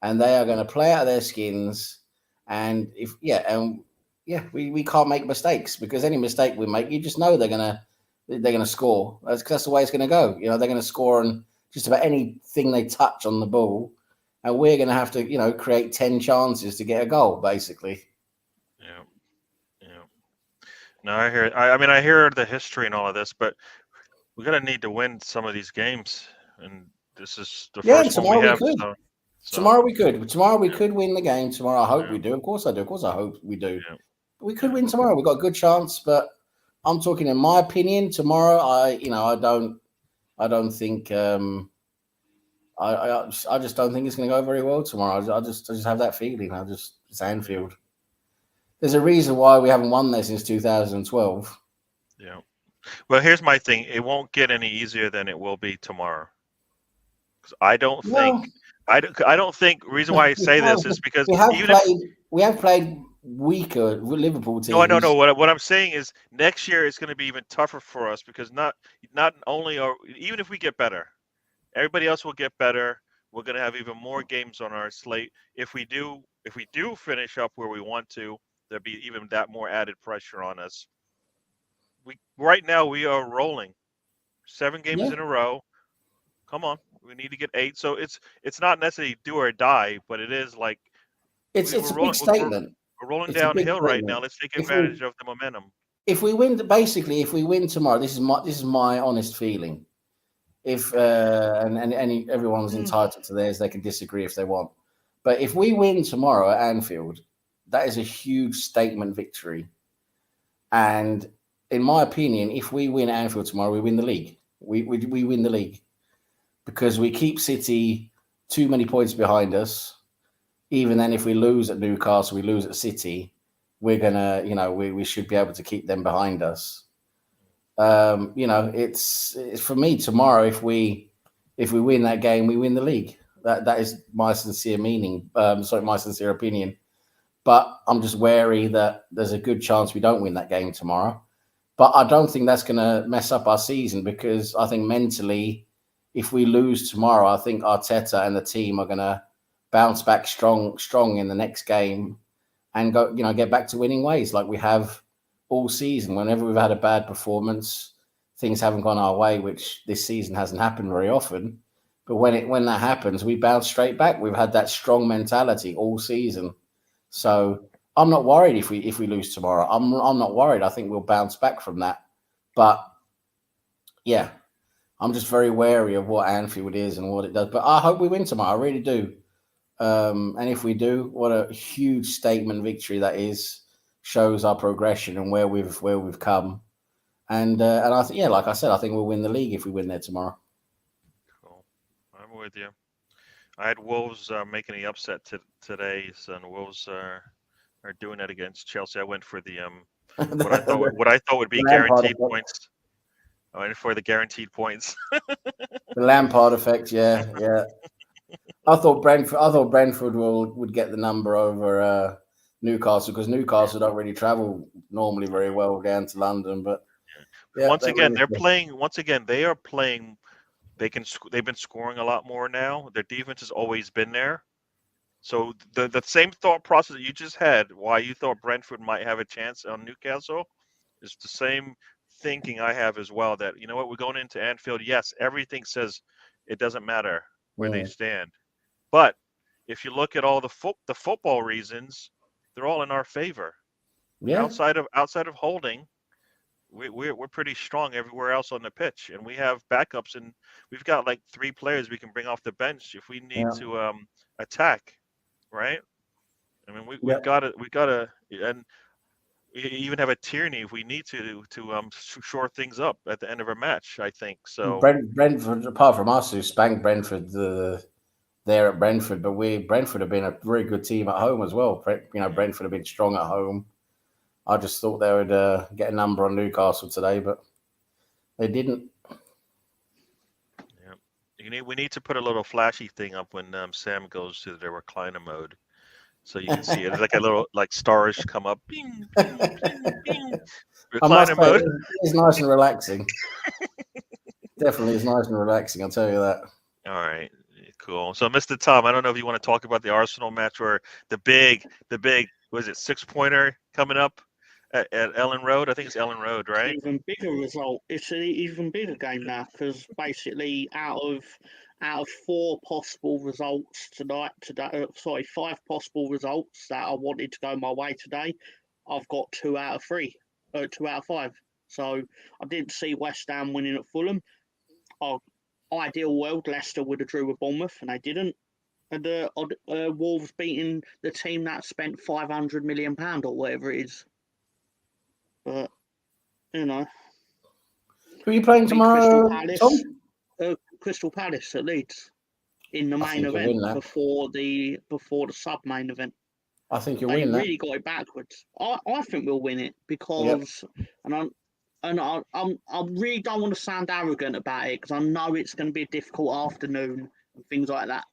and they are going to play out their skins. And we can't make mistakes, because any mistake we make, you just know they're going to score. That's the way it's going to go. They're going to score on just about anything they touch on the ball, and we're going to have to create 10 chances to get a goal, basically. Yeah. No, I hear. I hear the history and all of this, but we're gonna need to win some of these games, and this is the first one we have. Tomorrow we could. Tomorrow we could win the game. Tomorrow, I hope we do. Of course I do. Of course I hope we do. Yeah. We could win tomorrow. We've got a good chance, but I'm talking in my opinion. Tomorrow, I don't think. I just don't think it's going to go very well tomorrow. I just have that feeling. It's Anfield. There's a reason why we haven't won there since 2012. Yeah. Well, here's my thing. It won't get any easier than it will be tomorrow. Because I don't think. Reason why I say this is because we have played weaker Liverpool teams. No. What I'm saying is next year it's going to be even tougher for us, because not only even if we get better, everybody else will get better. We're going to have even more games on our slate. If we do finish up where we want to, there'll be even that more added pressure on us. Right now we are rolling 7 games in a row. Come on, we need to get 8. So it's not necessarily do or die, but it is like it's a big statement. We're rolling downhill right now. Let's take advantage of the momentum. If we win tomorrow, this is my honest feeling. If everyone's entitled to theirs, they can disagree if they want. But if we win tomorrow at Anfield, that is a huge statement victory. And in my opinion, if we win at Anfield tomorrow, we win the league. We win the league, because we keep City too many points behind us. Even then, if we lose at Newcastle, we lose at City, we're gonna, we should be able to keep them behind us. It's for me tomorrow. If we win that game, we win the league. That is my sincere meaning. My sincere opinion. But I'm just wary that there's a good chance we don't win that game tomorrow. But I don't think that's going to mess up our season, because I think mentally, if we lose tomorrow, I think Arteta and the team are going to bounce back strong in the next game and go, get back to winning ways like we have all season. Whenever we've had a bad performance, things haven't gone our way, which this season hasn't happened very often. But when that happens, we bounce straight back. We've had that strong mentality all season, so I'm not worried if we lose tomorrow. I'm not worried. I think we'll bounce back from that. But yeah, I'm just very wary of what Anfield is and what it does. But I hope we win tomorrow. I really do. And if we do, what a huge statement victory that is. Shows our progression and where we've come. And I think, yeah, like I said, I think we'll win the league if we win there tomorrow. Cool. I'm with you. I had Wolves making the upset today, and Wolves are doing that against Chelsea. I went for the what I thought would be guaranteed points. I went for the guaranteed points. The Lampard effect, yeah. I thought Brentford would get the number over Newcastle, because Newcastle don't really travel normally very well down to London. But yeah, once again, they're playing. Once again, they are playing. They've been scoring a lot more now. Their defense has always been there. So the same thought process that you just had, why you thought Brentford might have a chance on Newcastle, is the same thinking I have as well. That, you know what, we're going into Anfield. Yes, everything says it doesn't matter where they stand, but if you look at all the football reasons, they're all in our favor. Yeah. Outside of holding, we're pretty strong everywhere else on the pitch, and we have backups, and we've got like 3 players we can bring off the bench if we need to attack, right? I mean, we've got to, and we even have a Tierney if we need to shore things up at the end of a match, I think. So Brentford, apart from us who spanked Brentford there at Brentford, but Brentford have been a very good team at home as well. Brentford have been strong at home. I just thought they would get a number on Newcastle today, but they didn't. Yeah, we need to put a little flashy thing up when Sam goes to the recliner mode, so you can see it. It's like a little stars come up. Bing, bing, bing, bing. Recliner mode. It's nice and relaxing. Definitely, it's nice and relaxing. I'll tell you that. All right. Cool. So, Mr. Tom, I don't know if you want to talk about the Arsenal match or the big, was it 6-pointer coming up at Ellen Road? I think it's Ellen Road, right? Even bigger result. It's an even bigger game now, because basically out of 4 possible results today, 5 possible results that I wanted to go my way today, I've got 2 out of 3, 2 out of 5. So I didn't see West Ham winning at Fulham. Ideal world, Leicester would have drew with Bournemouth, and they didn't. And Wolves beating the team that spent £500 million or whatever it is. But you know, who are you playing tomorrow? Crystal Palace at Leeds in the main event before the sub main event. I think you'll win that. They really got it backwards. I think we'll win it because, I really don't want to sound arrogant about it, because I know it's going to be a difficult afternoon and things like that,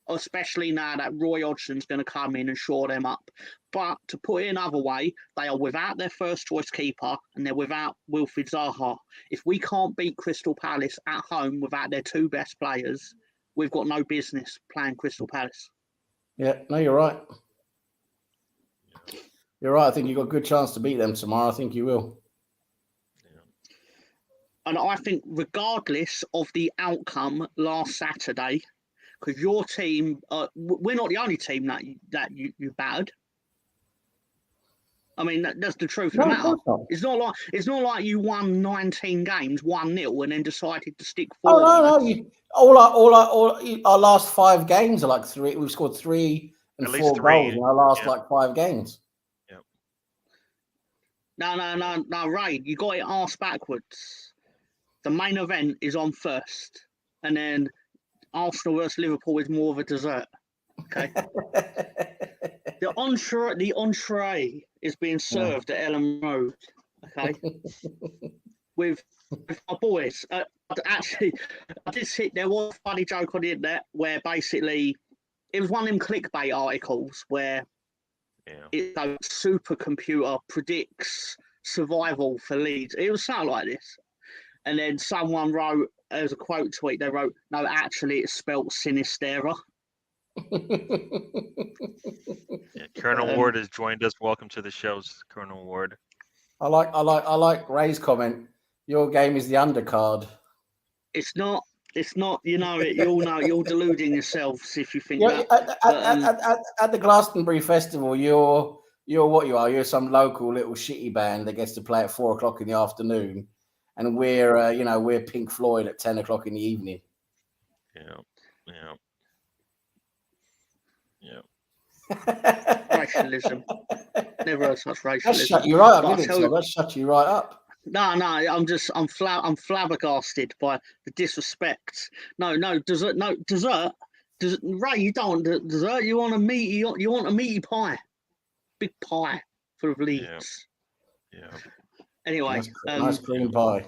especially now that Roy Hodgson's going to come in and shore them up. But to put it another way, they are without their first choice keeper and they're without Wilfried Zaha. If we can't beat Crystal Palace at home without their 2 best players, we've got no business playing Crystal Palace. Yeah, no, you're right. You're right. I think you've got a good chance to beat them tomorrow. I think you will. And I think regardless of the outcome last Saturday, because your team, we're not the only team that you battered. I mean, that's the truth of the matter. It's not like you won 19 games 1-0 and then decided to stick 4. Oh no! All our last 5 games are like 3. We've scored 3 and 4 goals in our last 5 games. No, Ray, you got it arse backwards. The main event is on first, and then Arsenal versus Liverpool is more of a dessert. Okay. The entree is being served at Ellen Road. Okay. with my boys. Actually, I did see there was a funny joke on the internet where basically it was one of them clickbait articles where a supercomputer predicts survival for Leeds. It was something like this. And then someone wrote, as a quote tweet, they wrote, "No, actually, it's spelt Sinistera." Colonel Ward has joined us. Welcome to the show, Colonel Ward. I like Ray's comment. Your game is the undercard. It's not. It's not. You know it. You all know. You're deluding yourselves if you think Yeah, that. at the Glastonbury Festival, you're what you are. You're some local little shitty band that gets to play at 4 o'clock in the afternoon, and we're Pink Floyd at 10 o'clock in the evening. Yeah. Racialism. Never heard such racialism. That shut you right up, But I didn't tell it? you- So that shut you right up. No, I'm flabbergasted by the disrespect. No, dessert. Ray, you don't want dessert. You want a meaty pie, big pie full of leeks. Yeah. Anyway, Nice cream pie.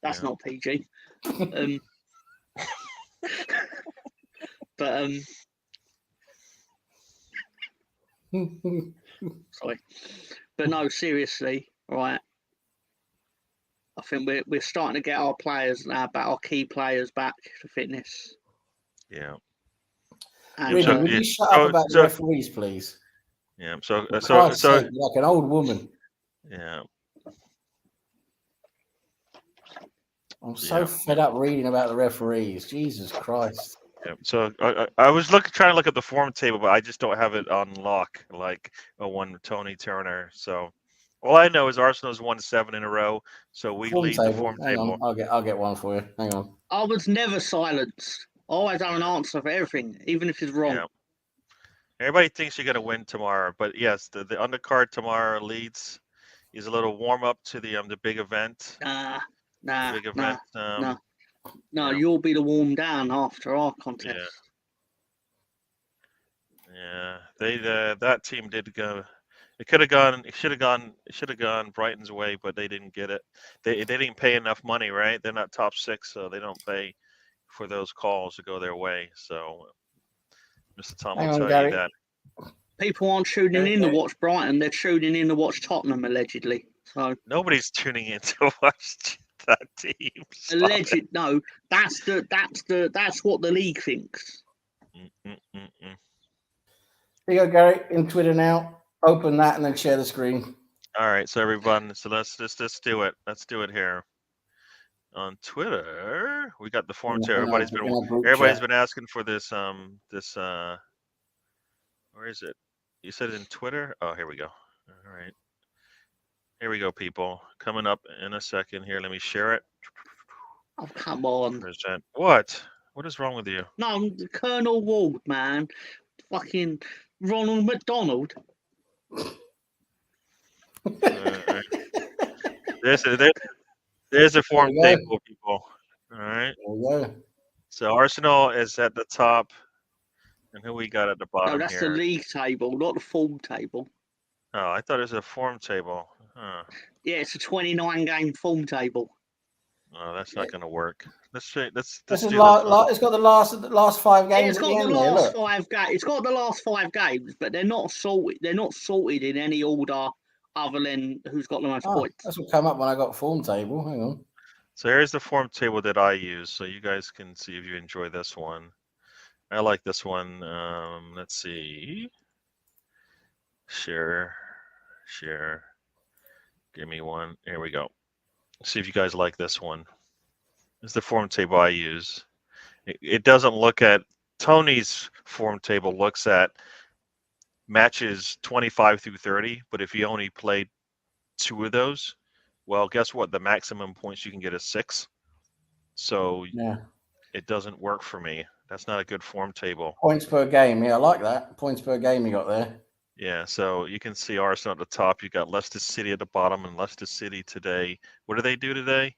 That's not PG. But sorry, but no, seriously, right? I think we're starting to get our players now, our key players back to fitness. Yeah. And, Really, would you shut up about the referees, please? Yeah. So like an old woman. Yeah. I'm so fed up reading about the referees. Jesus Christ. Yeah. So I was trying to look at the form table, but I just don't have it on lock like one Tony Turner. So all I know is Arsenal's won 7 in a row, so we lead the form table. I'll get one for you. Hang on. I was never silenced. I always have an answer for everything, even if it's wrong. Yeah. Everybody thinks you're going to win tomorrow, but yes, the undercard tomorrow Leeds is a little warm up to the big event. Big event. No, you'll be the warm down after our contest. Yeah. That team did go. It could have gone. It should have gone Brighton's way, but they didn't get it. They didn't pay enough money, right? They're not top 6, so they don't pay for those calls to go their way. So Mr. Tom will tell you that. People aren't tuning in to watch Brighton; they're tuning in to watch Tottenham, allegedly. So nobody's tuning in to watch that team. Alleged? No, that's what the league thinks. Here you go, Gary, in Twitter now. Open that and then share the screen. All right, so everyone, so let's do it. Let's do it here. On Twitter, we got the form table. Everybody's been asking for this. Where is it? You said it in Twitter? Oh, here we go. All right. Here we go, people. Coming up in a second here. Let me share it. Oh, come on. What? What is wrong with you? No, I'm Colonel Ward, man. Fucking Ronald McDonald. There's a form table, people. All right. So Arsenal is at the top. And who we got at the bottom? No, that's here? the league table, not the form table. Oh, I thought it was a form table. Huh. Yeah, it's a 29 game form table. Oh, that's not going to work. Let's do it's got the last 5 games. It's got the last 5 games. It's got the last 5 games, but they're not sorted. They're not sorted in any order other than who's got the most points. That's what came up when I got form table. Hang on. So here's the form table that I use, so you guys can see if you enjoy this one. I like this one. Let's see. Share. Give me one. Here we go. See if you guys like this one. This is the form table I use. It doesn't look at Tony's form table. Looks at matches 25 through 30. But if you only played 2 of those, well, guess what? The maximum points you can get is 6. So it doesn't work for me. That's not a good form table. Points per game. Yeah, I like that. Points per game you got there. Yeah, so you can see Arsenal at the top. You got Leicester City at the bottom, and Leicester City today. What did they do today?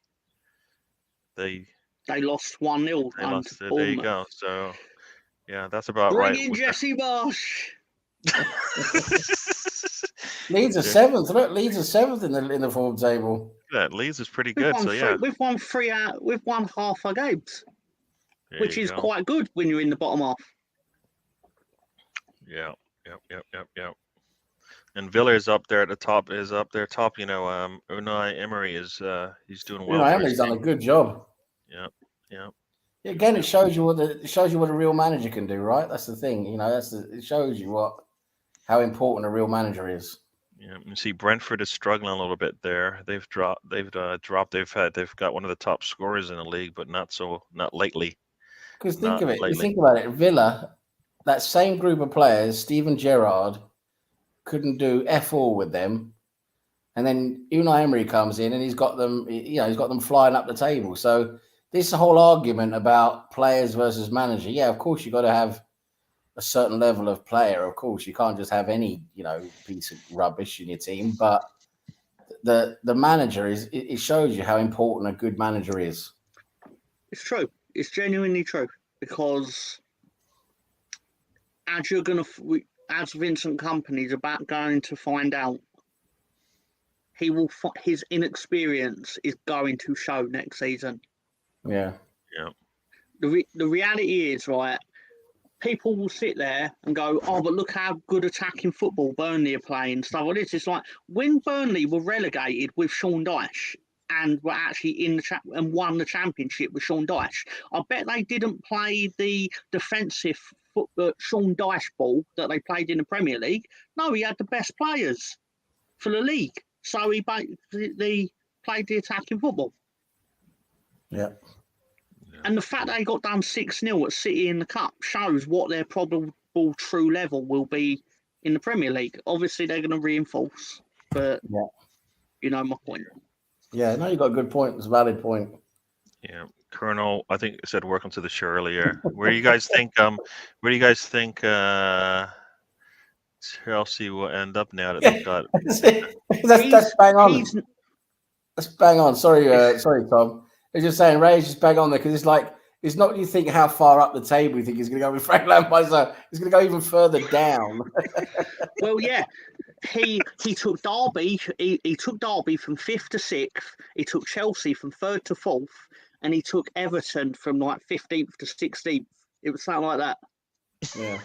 They lost 1-0. There you go. So, yeah, that's about right. Bring in Jesse Marsh. Leeds are 7th. Look, Leeds are 7th in the form table. Yeah, Leeds is pretty good. We've won 3 out. We've won half our games, which is quite good when you're in the bottom half. Yeah. Yep. And Villa is up there at the top. Top. You know, Unai Emery is he's doing well. Unai Emery's done a good job. Yeah. Again, it shows you what a real manager can do, right? That's the thing. You know, it shows you how important a real manager is. Yeah, you see Brentford is struggling a little bit there. They've dropped. They've got one of the top scorers in the league, but not lately. Because think Not of it. You lately. think about it. Villa, that same group of players, Steven Gerrard couldn't do F all with them, and then Unai Emery comes in and he's got them. He's got them flying up the table. So this whole argument about players versus manager, yeah, of course you got to have a certain level of player. Of course, you can't just have any piece of rubbish in your team. But the manager it shows you how important a good manager is. It's true. It's genuinely true because as Vincent Kompany's about going to find out, his inexperience is going to show next season. Yeah. The reality is, right, people will sit there and go, oh, but look how good attacking football Burnley are playing, stuff like this. It's like when Burnley were relegated with Sean Dyche and were actually in the and won the championship with Sean Dyche, I bet they didn't play the defensive Sean Dyche ball that they played in the Premier League. No, he had the best players for the league, so he basically played the attacking football. Yeah. And the fact they got done 6-0 at City in the Cup shows what their probable true level will be in the Premier League. Obviously, they're going to reinforce, but you know my point. Yeah, no, you got a good point. It's a valid point. Yeah, Colonel, I think said welcome to the show earlier. Where do you guys think? Chelsea will end up now that they've got? that's bang on. That's bang on. Sorry, Tom. I was just saying, Ray's just bang on there because it's not. You think how far up the table you think he's going to go with Frank Lampard. So he's going to go even further down. Well, yeah. He took Derby. He took Derby from 5th to 6th. He took Chelsea from 3rd to 4th, and he took Everton from like 15th to 16th. It was something like that. Yeah.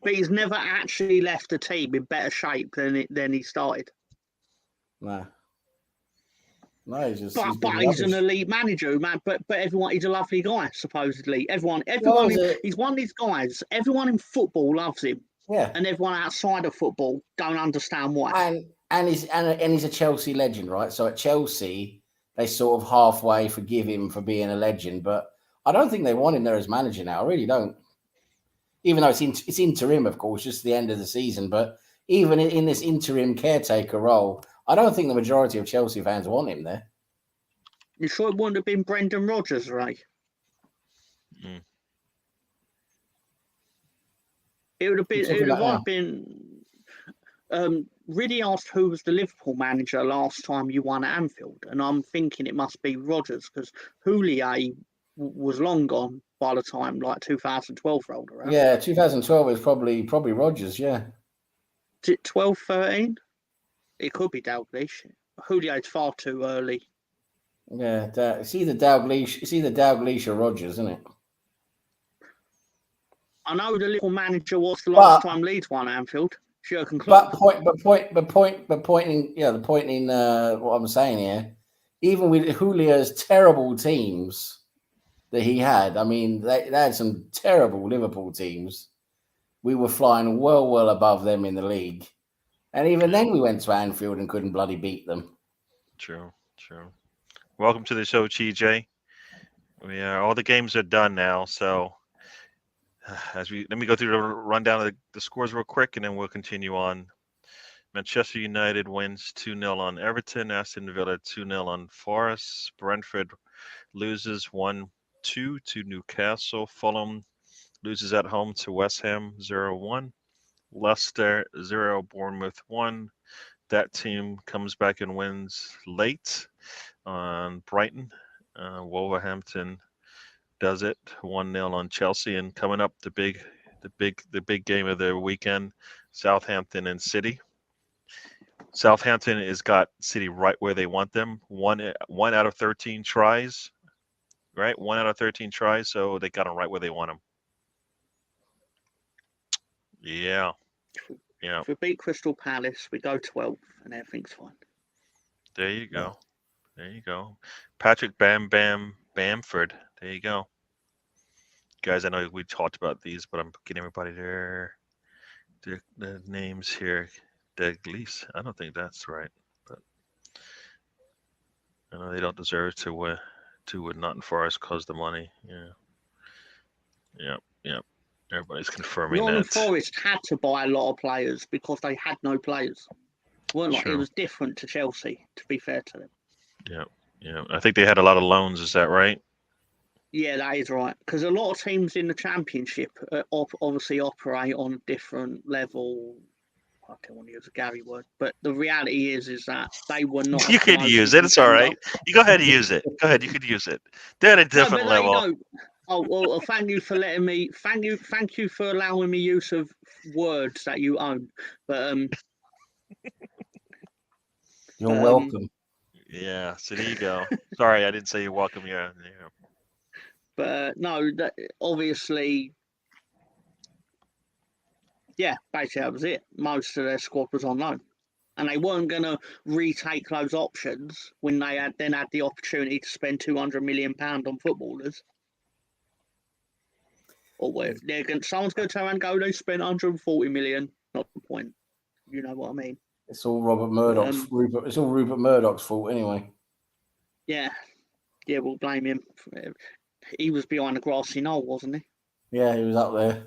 But he's never actually left the team in better shape than he started. Nah. No, he's an elite manager, man. But everyone, he's a lovely guy, supposedly. Everyone, he's one of these guys. Everyone in football loves him. Yeah. And everyone outside of football don't understand why. And he's a Chelsea legend, right? So at Chelsea, they sort of halfway forgive him for being a legend, but I don't think they want him there as manager now. I really don't. Even though it's interim, of course, just the end of the season. But even in this interim caretaker role, I don't think the majority of Chelsea fans want him there. You sure it wouldn't have been Brendan Rodgers, Ray? Mm. It would have been. Really asked who was the Liverpool manager last time you won at Anfield, and I'm thinking it must be Rodgers because Houllier was long gone by the time like 2012 rolled around. Yeah, 2012 is probably Rodgers. Yeah. Is it 12, 13? It could be Dalglish. Houlier's far too early. Yeah, it's either Dalglish or Rodgers, isn't it? I know the Liverpool manager was the last time Leeds won Anfield. Jurgen Klopp. The point in what I'm saying here, even with Houlier's terrible teams that he had, I mean, they had some terrible Liverpool teams. We were flying well above them in the league. And even then we went to Anfield and couldn't bloody beat them. True. Welcome to the show, TJ. All the games are done now, so let me go through the rundown of the scores real quick, and then we'll continue on. Manchester United wins 2-0 on Everton. Aston Villa 2-0 on Forest. Brentford loses 1-2 to Newcastle. Fulham loses at home to West Ham 0-1. Leicester 0, Bournemouth 1. That team comes back and wins late on Brighton. Wolverhampton does it 1-0 on Chelsea. And coming up, the big game of the weekend, Southampton and City. Southampton has got City right where they want them. One out of 13 tries, right? 1 out of 13 tries, so they got them right where they want them. Yeah. If we beat Crystal Palace, we go 12th and everything's fine. There you go. Patrick Bamford. There you go. Guys, I know we talked about these, but I'm getting everybody the names here Deglice. I don't think that's right, but I know they don't deserve to with Nottingham Forest cause the money. Yeah. Everybody's confirming Nottingham that. Forest had to buy a lot of players because they had no players. Weren't like it True. was different to Chelsea, to be fair to them. Yeah. I think they had a lot of loans. Is that right? Yeah, that is right. Because a lot of teams in the Championship obviously operate on a different level. I don't want to use a Gary word, but the reality is that they were not. You could use it. It's all right. You go ahead and use it. Go ahead. You could use it. They're at a different level. Oh well, thank you for letting me. Thank you for allowing me use of words that you own. But You're welcome. Yeah. So there you go. Sorry, I didn't say you're welcome. Yeah. But no, obviously, yeah, basically that was it. Most of their squad was on loan, and they weren't going to retake those options when they had the opportunity to spend £200 million on footballers. Or where someone's going to turn around and go, they spent 140 million. Not the point. You know what I mean? It's all Robert Murdoch's. It's all Rupert Murdoch's fault anyway. Yeah, we'll blame him. He was behind the grassy knoll, wasn't he? Yeah, he was up there.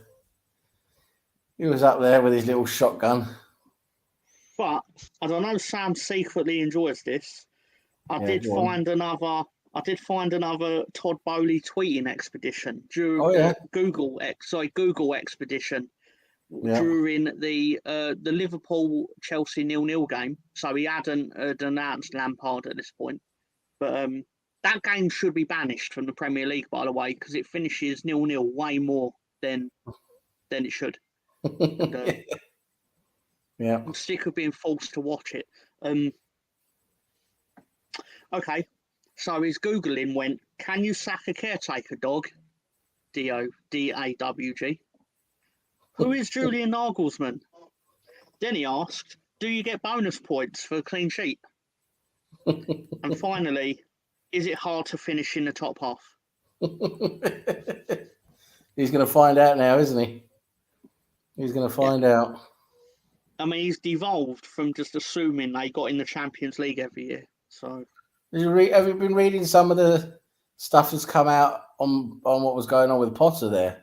He was up there with his little shotgun. But I don't know. Sam secretly enjoys this. I did find another Todd Bowley tweeting expedition during Google expedition during the Liverpool Chelsea 0-0 game. So he hadn't announced Lampard at this point, but that game should be banished from the Premier League, by the way, because it finishes 0-0 way more than it should. And, yeah, I'm sick of being forced to watch it. Okay, so his Googling went, can you sack a caretaker dog? DAWG. Who is Julian Nagelsmann? Then he asked, do you get bonus points for a clean sheet? And finally, is it hard to finish in the top half? He's going to find out now, isn't he? He's going to find out. I mean, he's devolved from just assuming they got in the Champions League every year. So, have you been reading some of the stuff that's come out on what was going on with Potter there?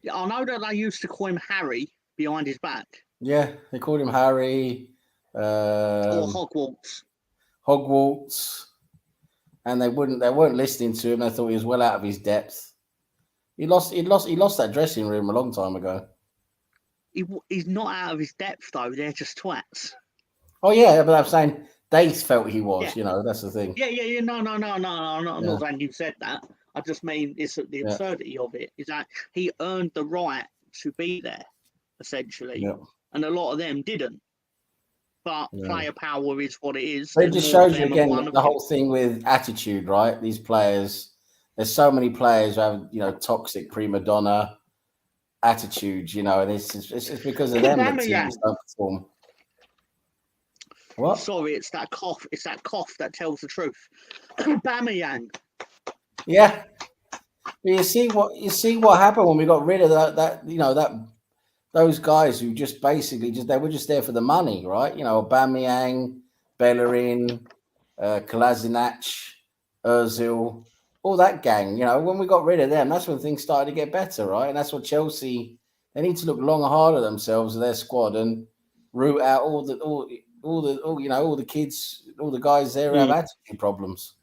Yeah, I know that they used to call him Harry behind his back. Yeah, they called him Harry. Or Hogwarts. And they weren't listening to him. They thought he was well out of his depth. He lost that dressing room a long time ago. He's not out of his depth though. They're just twats. Oh yeah, but I'm saying they felt he was. Yeah. You know, that's the thing. Yeah. No. I'm not saying you said that. I just mean it's the absurdity of it is that he earned the right to be there, essentially, and a lot of them didn't. But player power is what it is. It just shows you again the whole thing with attitude, right? These players, there's so many players who have toxic prima donna attitudes, and it's because of them that teams don't perform. What? Sorry, it's that cough. It's that cough that tells the truth. Bamiyang. Yeah. You see what happened when we got rid of those guys who just basically they were just there for the money, right? Aubameyang, Bellerin, Kolasinac, Ozil, all that gang. When we got rid of them, that's when things started to get better, right? And that's what Chelsea. They need to look long and hard at themselves and their squad and root out all the kids, all the guys there who have attitude problems,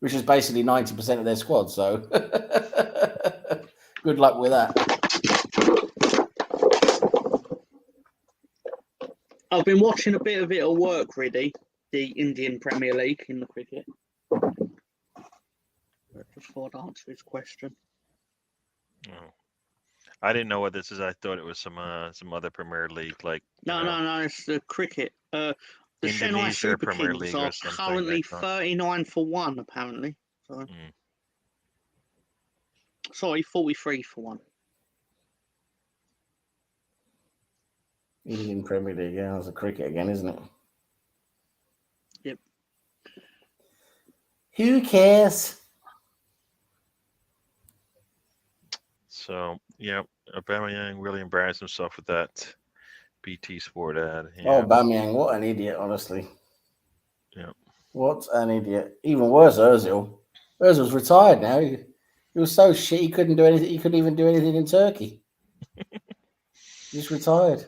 which is basically 90% of their squad. So good luck with that. I've been watching a bit of it at work, really, the Indian Premier League in the cricket. Just thought I'd answer his question. Oh. I didn't know what this is. I thought it was some other Premier League, like no. It's the cricket. The Chennai Super Premier Kings are currently 39 for 1, apparently. So, sorry, 43 for 1. Indian Premier League, yeah, that's a cricket again, isn't it? Yep. Who cares? So, yeah. Aubameyang really embarrassed himself with that BT Sport ad. Oh, Yeah, Bamiyang, what an idiot, honestly. yeah. What an idiot. Even worse, Ozil. Ozil's retired now. He was so shit he couldn't do anything. He couldn't even do anything in Turkey. He's retired.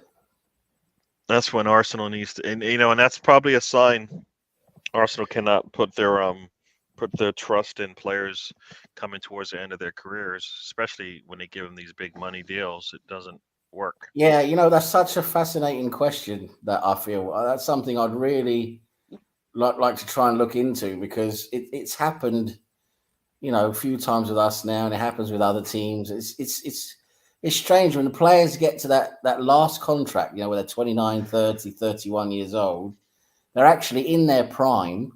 That's when Arsenal needs to, and and that's probably a sign Arsenal cannot put their trust in players coming towards the end of their careers, especially when they give them these big money deals. It doesn't work. Yeah, that's such a fascinating question that I feel. That's something I'd really like to try and look into because it's happened, a few times with us now, and it happens with other teams. It's strange when the players get to that last contract, where they're 29, 30, 31 years old, they're actually in their prime,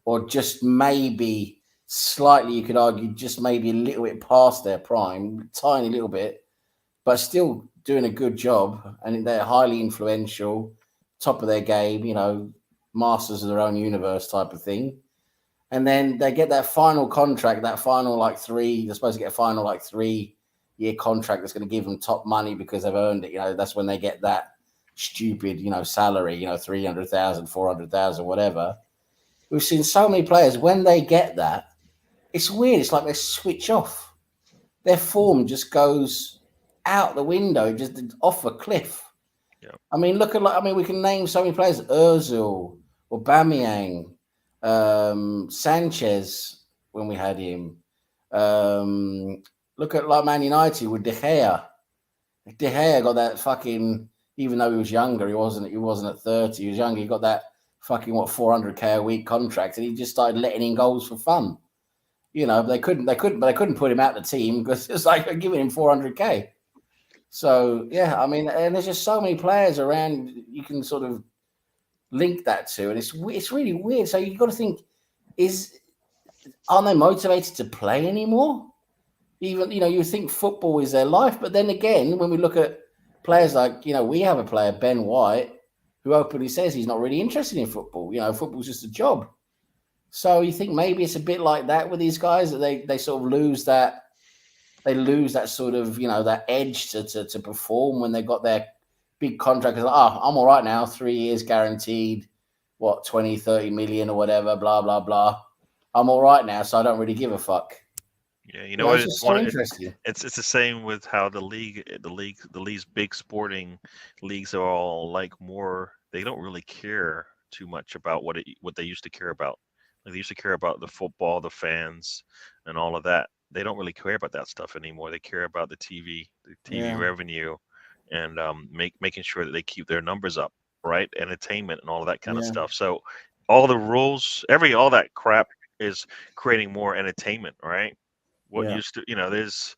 or just maybe slightly, you could argue, just maybe a little bit past their prime, tiny little bit, but still doing a good job, and they're highly influential, top of their game, masters of their own universe type of thing. And then they get that final contract, that final they're supposed to get a final 3-year contract that's going to give them top money because they've earned it. That's when they get that stupid, salary, 300,000, 400,000, whatever. We've seen so many players when they get that, it's weird. It's like they switch off. Their form just goes out the window, just off a cliff. Yeah. I mean, we can name so many players: Özil, Aubameyang, Sanchez when we had him. Look at Man United with De Gea. De Gea got that fucking. Even though he was younger, he wasn't at 30. He was younger. He got that fucking 400k a week contract, and he just started letting in goals for fun. They couldn't put him out the team because it's like they're giving him 400k. So yeah, I mean, and there's just so many players around you can sort of link that to, and it's really weird. So you've got to think: aren't they motivated to play anymore? Even you think football is their life, but then again, when we look at players like we have a player, Ben White, who openly says he's not really interested in football. Football's just a job. So you think maybe it's a bit like that with these guys, that they sort of lose that. They lose that sort of, that edge to perform when they got their big contract. Like, I'm all right now, 3 years guaranteed, 20, 30 million or whatever, blah, blah, blah. I'm all right now, so I don't really give a fuck. Yeah, you know what? It's just so interesting. It's the same with how the league's big sporting leagues are all more. They don't really care too much about what they used to care about. Like they used to care about the football, the fans, and all of that. They don't really care about that stuff anymore. They care about the TV revenue, and making sure that they keep their numbers up, right? Entertainment and all of that kind of stuff. So all the rules, all that crap is creating more entertainment, right? What used to, there's,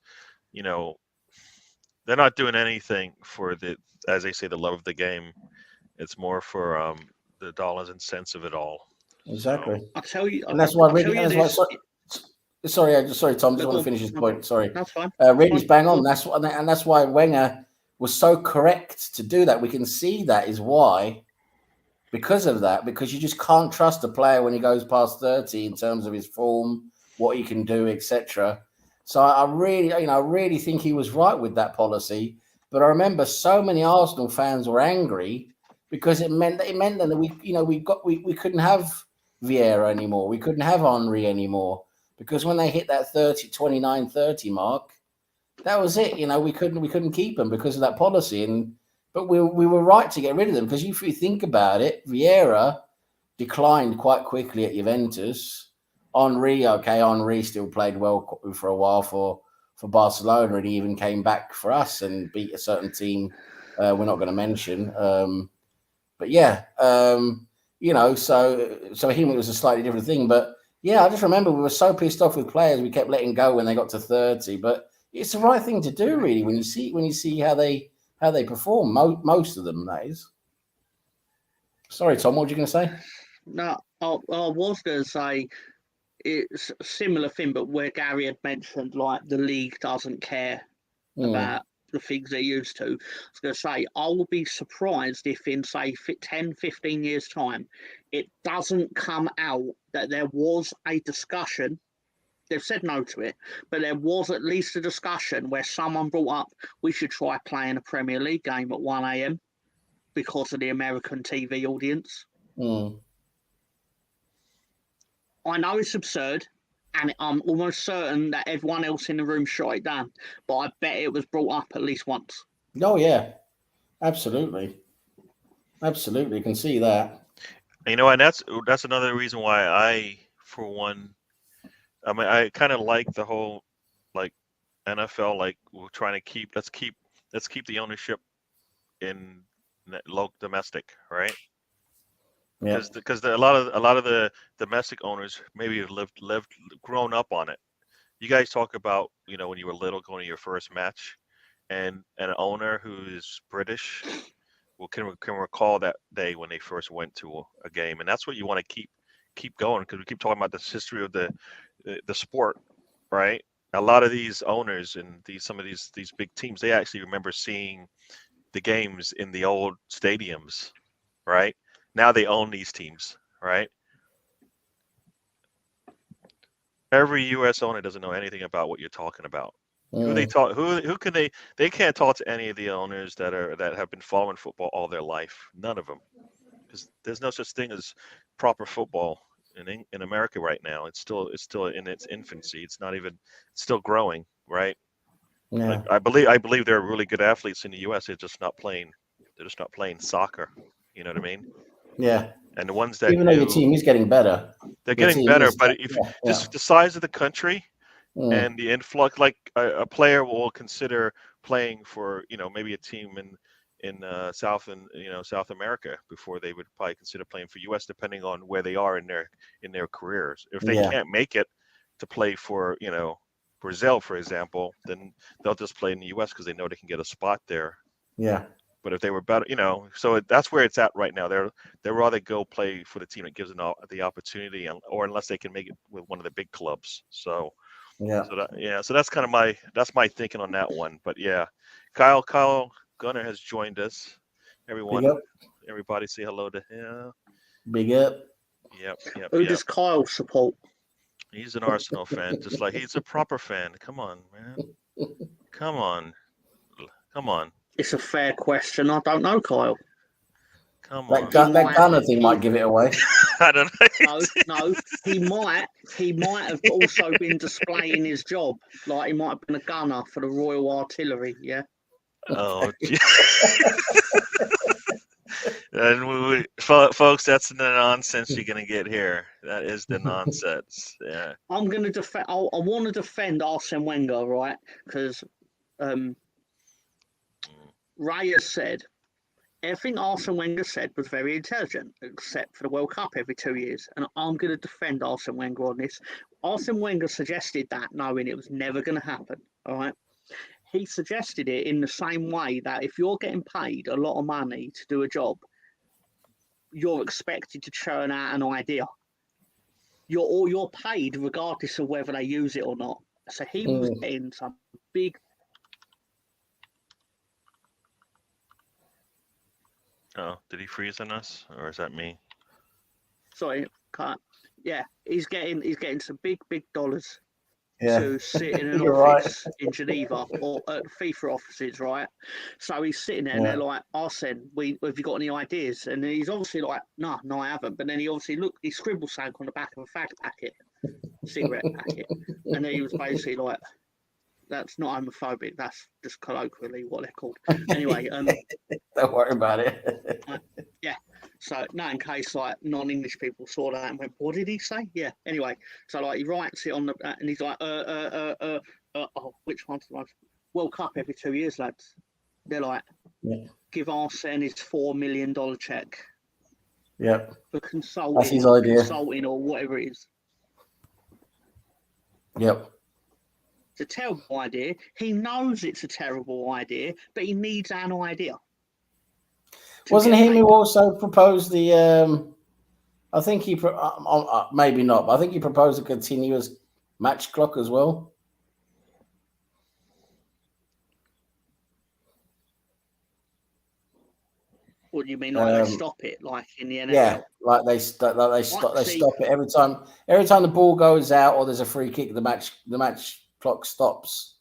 they're not doing anything for as they say, the love of the game. It's more for the dollars and cents of it all. Exactly. So, I'll tell you. And that's why I'll tell you this. Sorry, Tom. Just want to finish this point. Sorry. That's fine. Really bang on. That's why Wenger was so correct to do that. We can see that is why, because of that, because you just can't trust a player when he goes past 30 in terms of his form, what he can do, etc. So I really think he was right with that policy. But I remember so many Arsenal fans were angry because it meant that we couldn't have Vieira anymore. We couldn't have Henry anymore. Because when they hit that 29, 30 mark, that was it. We couldn't keep them because of that policy. But we were right to get rid of them because if you think about it, Vieira declined quite quickly at Juventus. Henry still played well for a while for Barcelona, and he even came back for us and beat a certain team we're not going to mention. But yeah, so him, it was a slightly different thing. But yeah, I just remember we were so pissed off with players we kept letting go when they got to 30. But it's the right thing to do, really, when you see how they perform. Most of them, that is. Sorry, Tom, what were you going to say? No, I was going to say it's a similar thing, but where Gary had mentioned the league doesn't care about the things they used to. I was going to say, I will be surprised if in, say, 10, 15 years' time, it doesn't come out that there was a discussion they've said no to it, but there was at least a discussion where someone brought up we should try playing a Premier League game at 1 a.m. because of the American TV audience. I know it's absurd, and I'm almost certain that everyone else in the room shot it down, but I bet it was brought up at least once. Oh, yeah. Absolutely. Absolutely. You can see that. You know, and that's another reason why I, for one, I mean, I kind of like the whole, like, NFL, like, we're trying to keep the ownership in local domestic, right? Yeah. Because a lot of the domestic owners maybe have grown up on it. You guys talk about, you know, when you were little going to your first match, and an owner who is British can recall that day when they first went to a game, and that's what you want to keep going, because we keep talking about this history of the sport, right? A lot of these owners and some of these big teams, they actually remember seeing the games in the old stadiums, right? Now they own these teams, right? Every U.S. owner doesn't know anything about what you're talking about. Who they talk? Who can they? They can't talk to any of the owners that have been following football all their life. None of them, because there's no such thing as proper football in America right now. It's still in its infancy. It's still growing, right? Yeah. Like, I believe there are really good athletes in the U.S. They're just not playing soccer. You know what I mean? Yeah. And the ones that Even though your team is getting better. they're getting better. But if just the size of the country and the influx, like a player will consider playing for, you know, maybe a team in South America before they would probably consider playing for U.S. depending on where they are in their careers. If they can't make it to play for, you know, Brazil, for example, then they'll just play in the U.S. because they know they can get a spot there. Yeah. But if they were better, you know, so that's where it's at right now. They'd rather go play for the team that gives them the opportunity, or unless they can make it with one of the big clubs. So so that's kind of my thinking on that one. But yeah, Kyle Gunner has joined us. Everybody say hello to him. Big up. Yep. Who does Kyle support? He's an Arsenal fan, just like he's a proper fan. Come on, man. Come on. It's a fair question. I don't know, Kyle. Come on. That Gunner thing might give it away. I don't know. No. He might have also been displaying his job. Like he might have been a gunner for the Royal Artillery. Yeah. Oh, and folks, that's the nonsense you're gonna get here. That is the nonsense. Yeah. I'm gonna defend. I want to defend Arsene Wenger, right? Because Ray has said everything Arsene Wenger said was very intelligent, except for the World Cup every 2 years. And I'm going to defend Arsene Wenger on this. Arsene Wenger suggested that, knowing it was never going to happen. All right. He suggested it in the same way that if you're getting paid a lot of money to do a job, you're expected to churn out an idea. You're paid regardless of whether they use it or not. So he was getting some big. Oh, did he freeze on us, or is that me? Sorry, can't. Yeah, he's getting some big dollars to sit in an office in Geneva or at FIFA offices, right? So he's sitting there and they're like, Arsene, have you got any ideas? And he's obviously like, no, I haven't. But then he scribbled something on the back of a fag packet, cigarette packet, and then he was basically like, that's not homophobic. That's just colloquially what they're called. Anyway, don't worry about it. Yeah. So, in case like non-English people saw that and went, "What did he say?" Yeah. Anyway, so like he writes it on the and he's like, which one's the most World Cup every 2 years, lads? They're like, give Arsene his $4 million check. Yep. For consulting. That's his idea. Consulting or whatever it is. Yep. It's a terrible idea. He knows it's a terrible idea, but he needs an idea. Wasn't him who also proposed the? I think he maybe not, but I think he proposed a continuous match clock as well. What do you mean? Like they stop it, like in the NFL? Yeah, like they stop it every time. Every time the ball goes out or there's a free kick, the match clock stops.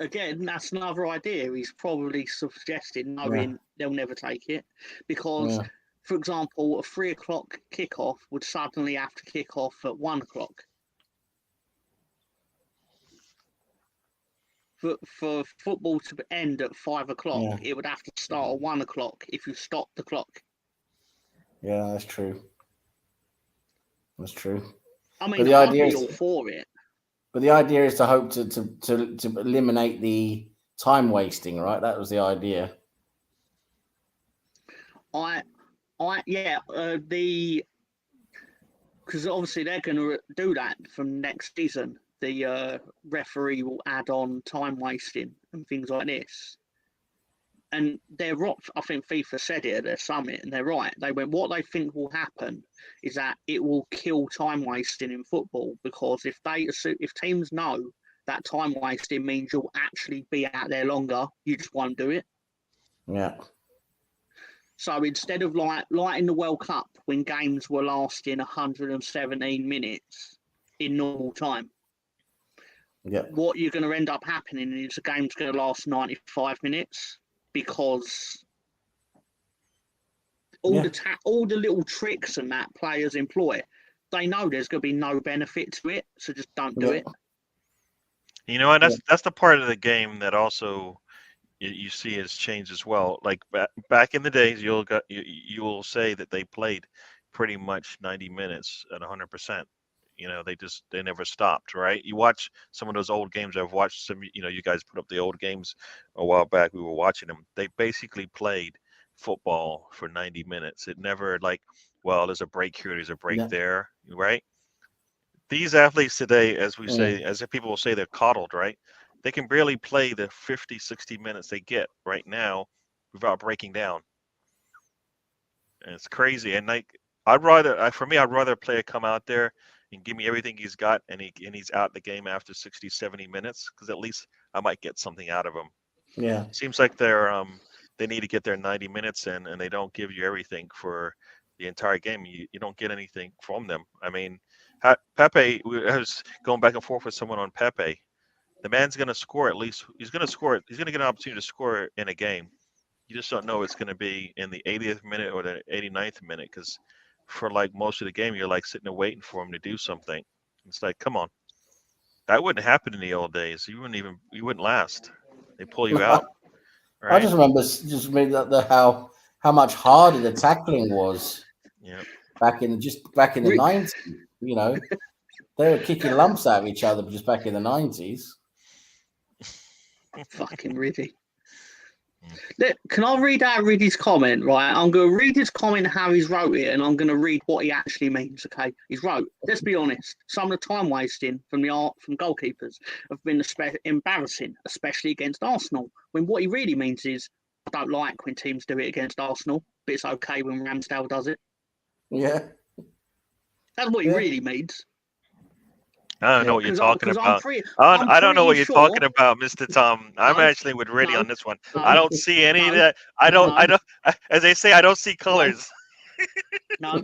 Again, that's another idea. He's probably suggesting, knowing they'll never take it, because, for example, a 3 o'clock kickoff would suddenly have to kick off at 1 o'clock. For football to end at 5 o'clock, it would have to start at 1 o'clock if you stop the clock. Yeah, that's true. That's true. I mean, the idea is all for it. But the idea is to hope to eliminate the time wasting, right? That was the idea. Because obviously they're going to do that from next season. The referee will add on time wasting and things like this. And they're right. I think FIFA said it at their summit, and they're right. They went, what they think will happen is that it will kill time wasting in football, because if teams know that time wasting means you'll actually be out there longer, you just won't do it. Yeah. So instead of like in the World Cup, when games were lasting 117 minutes in normal time, what you're going to end up happening is the game's going to last 95 minutes. Because all the little tricks and that players employ, they know there's going to be no benefit to it, so just don't do it. You know, and that's the part of the game that also you see has changed as well. Like back in the days, you will say that they played pretty much 90 minutes at 100%. You know, they never stopped, right? You watch some of those old games. I've watched some, you guys put up the old games a while back. We were watching them. They basically played football for 90 minutes. It never there's a break here, there's a break there, right? These athletes today, as we say, as people will say, they're coddled, right? They can barely play the 50, 60 minutes they get right now without breaking down. And it's crazy. And I'd rather a player come out there and give me everything he's got, and he's out the game after 60, 70 minutes, because at least I might get something out of him. Yeah. Seems like they need to get their 90 minutes in, and they don't give you everything for the entire game. You don't get anything from them. I mean, Pepe, I was going back and forth with someone on Pepe. The man's going to score at least. He's going to score. He's going to get an opportunity to score in a game. You just don't know it's going to be in the 80th minute or the 89th minute, because for most of the game, you're sitting there waiting for him to do something. It's like, come on, that wouldn't happen in the old days. You wouldn't last. They pull you out. Right? I just remember how much harder the tackling was. Yeah. Back in the 90s, they were kicking lumps out of each other just back in the 90s. Fucking Riddy. Can I read out Riddy's comment? Right, I'm going to read his comment how he's wrote it, and I'm going to read what he actually means. Okay, he's wrote. Let's be honest. Some of the time wasting from goalkeepers have been embarrassing, especially against Arsenal. When what he really means is, I don't like when teams do it against Arsenal, but it's okay when Ramsdale does it. Yeah, that's what he really means. I don't know what you're talking about. I don't know what you're talking about, Mr. Tom. I'm actually with Riddy on this one. I don't see any of that. I don't. As they say, I don't see colors. No.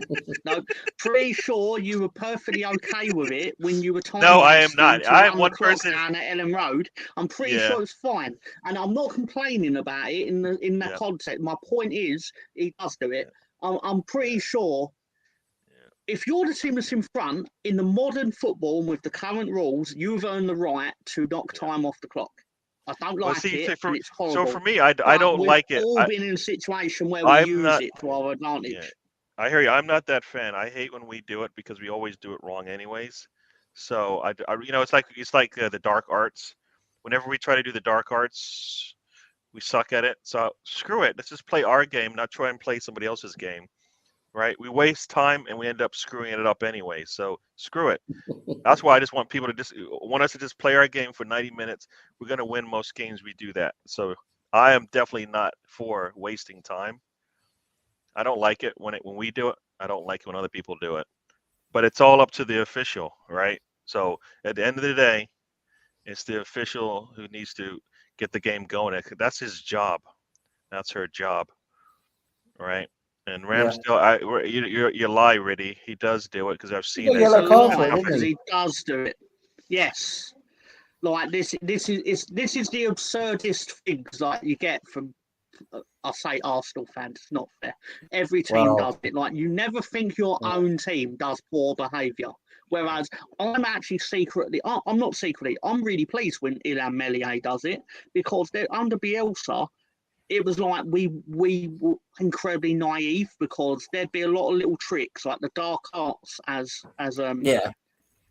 Pretty sure you were perfectly okay with it when you were time. No, I am not. I am one person down at Ellen Road. I'm pretty sure it's fine, and I'm not complaining about it in that context. My point is, he does do it. I'm pretty sure. If you're the team that's in front in the modern football and with the current rules, you've earned the right to knock time off the clock. I don't like it. It's horrible. So for me, I don't like it. We've all been in a situation where we use it to our advantage. Yeah, I hear you. I'm not that fan. I hate when we do it because we always do it wrong, anyways. So it's like the dark arts. Whenever we try to do the dark arts, we suck at it. So screw it. Let's just play our game, not try and play somebody else's game. Right? We waste time and we end up screwing it up anyway. So screw it. That's why I just want people to want us to just play our game for 90 minutes. We're going to win most games we do that. So I am definitely not for wasting time. I don't like it when we do it. I don't like it when other people do it. But it's all up to the official, right? So at the end of the day, it's the official who needs to get the game going. That's his job. That's her job. right? And Ramsdale, you lie, Riddy. He does do it because I've He seen got it. It's a yellow card for lie it, because didn't he? he does do it. Yes. Like this is the absurdist things like you get from I say Arsenal fans. It's not fair. Every team Well, does it. Like you never think your own team does poor behaviour. Whereas I'm actually secretly, I'm not secretly, I'm really pleased when Ilham Melier does it because they're under Bielsa. It was like we were incredibly naive because there'd be a lot of little tricks like the dark arts as yeah.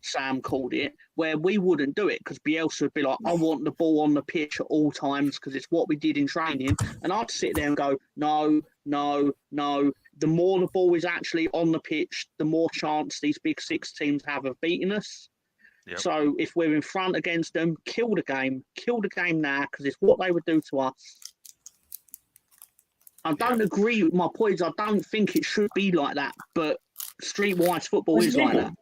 Sam called it, where we wouldn't do it because Bielsa would be like, I want the ball on the pitch at all times because it's what we did in training. And I'd sit there and go, no, no, no. The more the ball is actually on the pitch, the more chance these big six teams have of beating us. Yep. So if we're in front against them, kill the game now because it's what they would do to us. I don't agree with my points. I don't think it should be like that, but streetwise football is like that.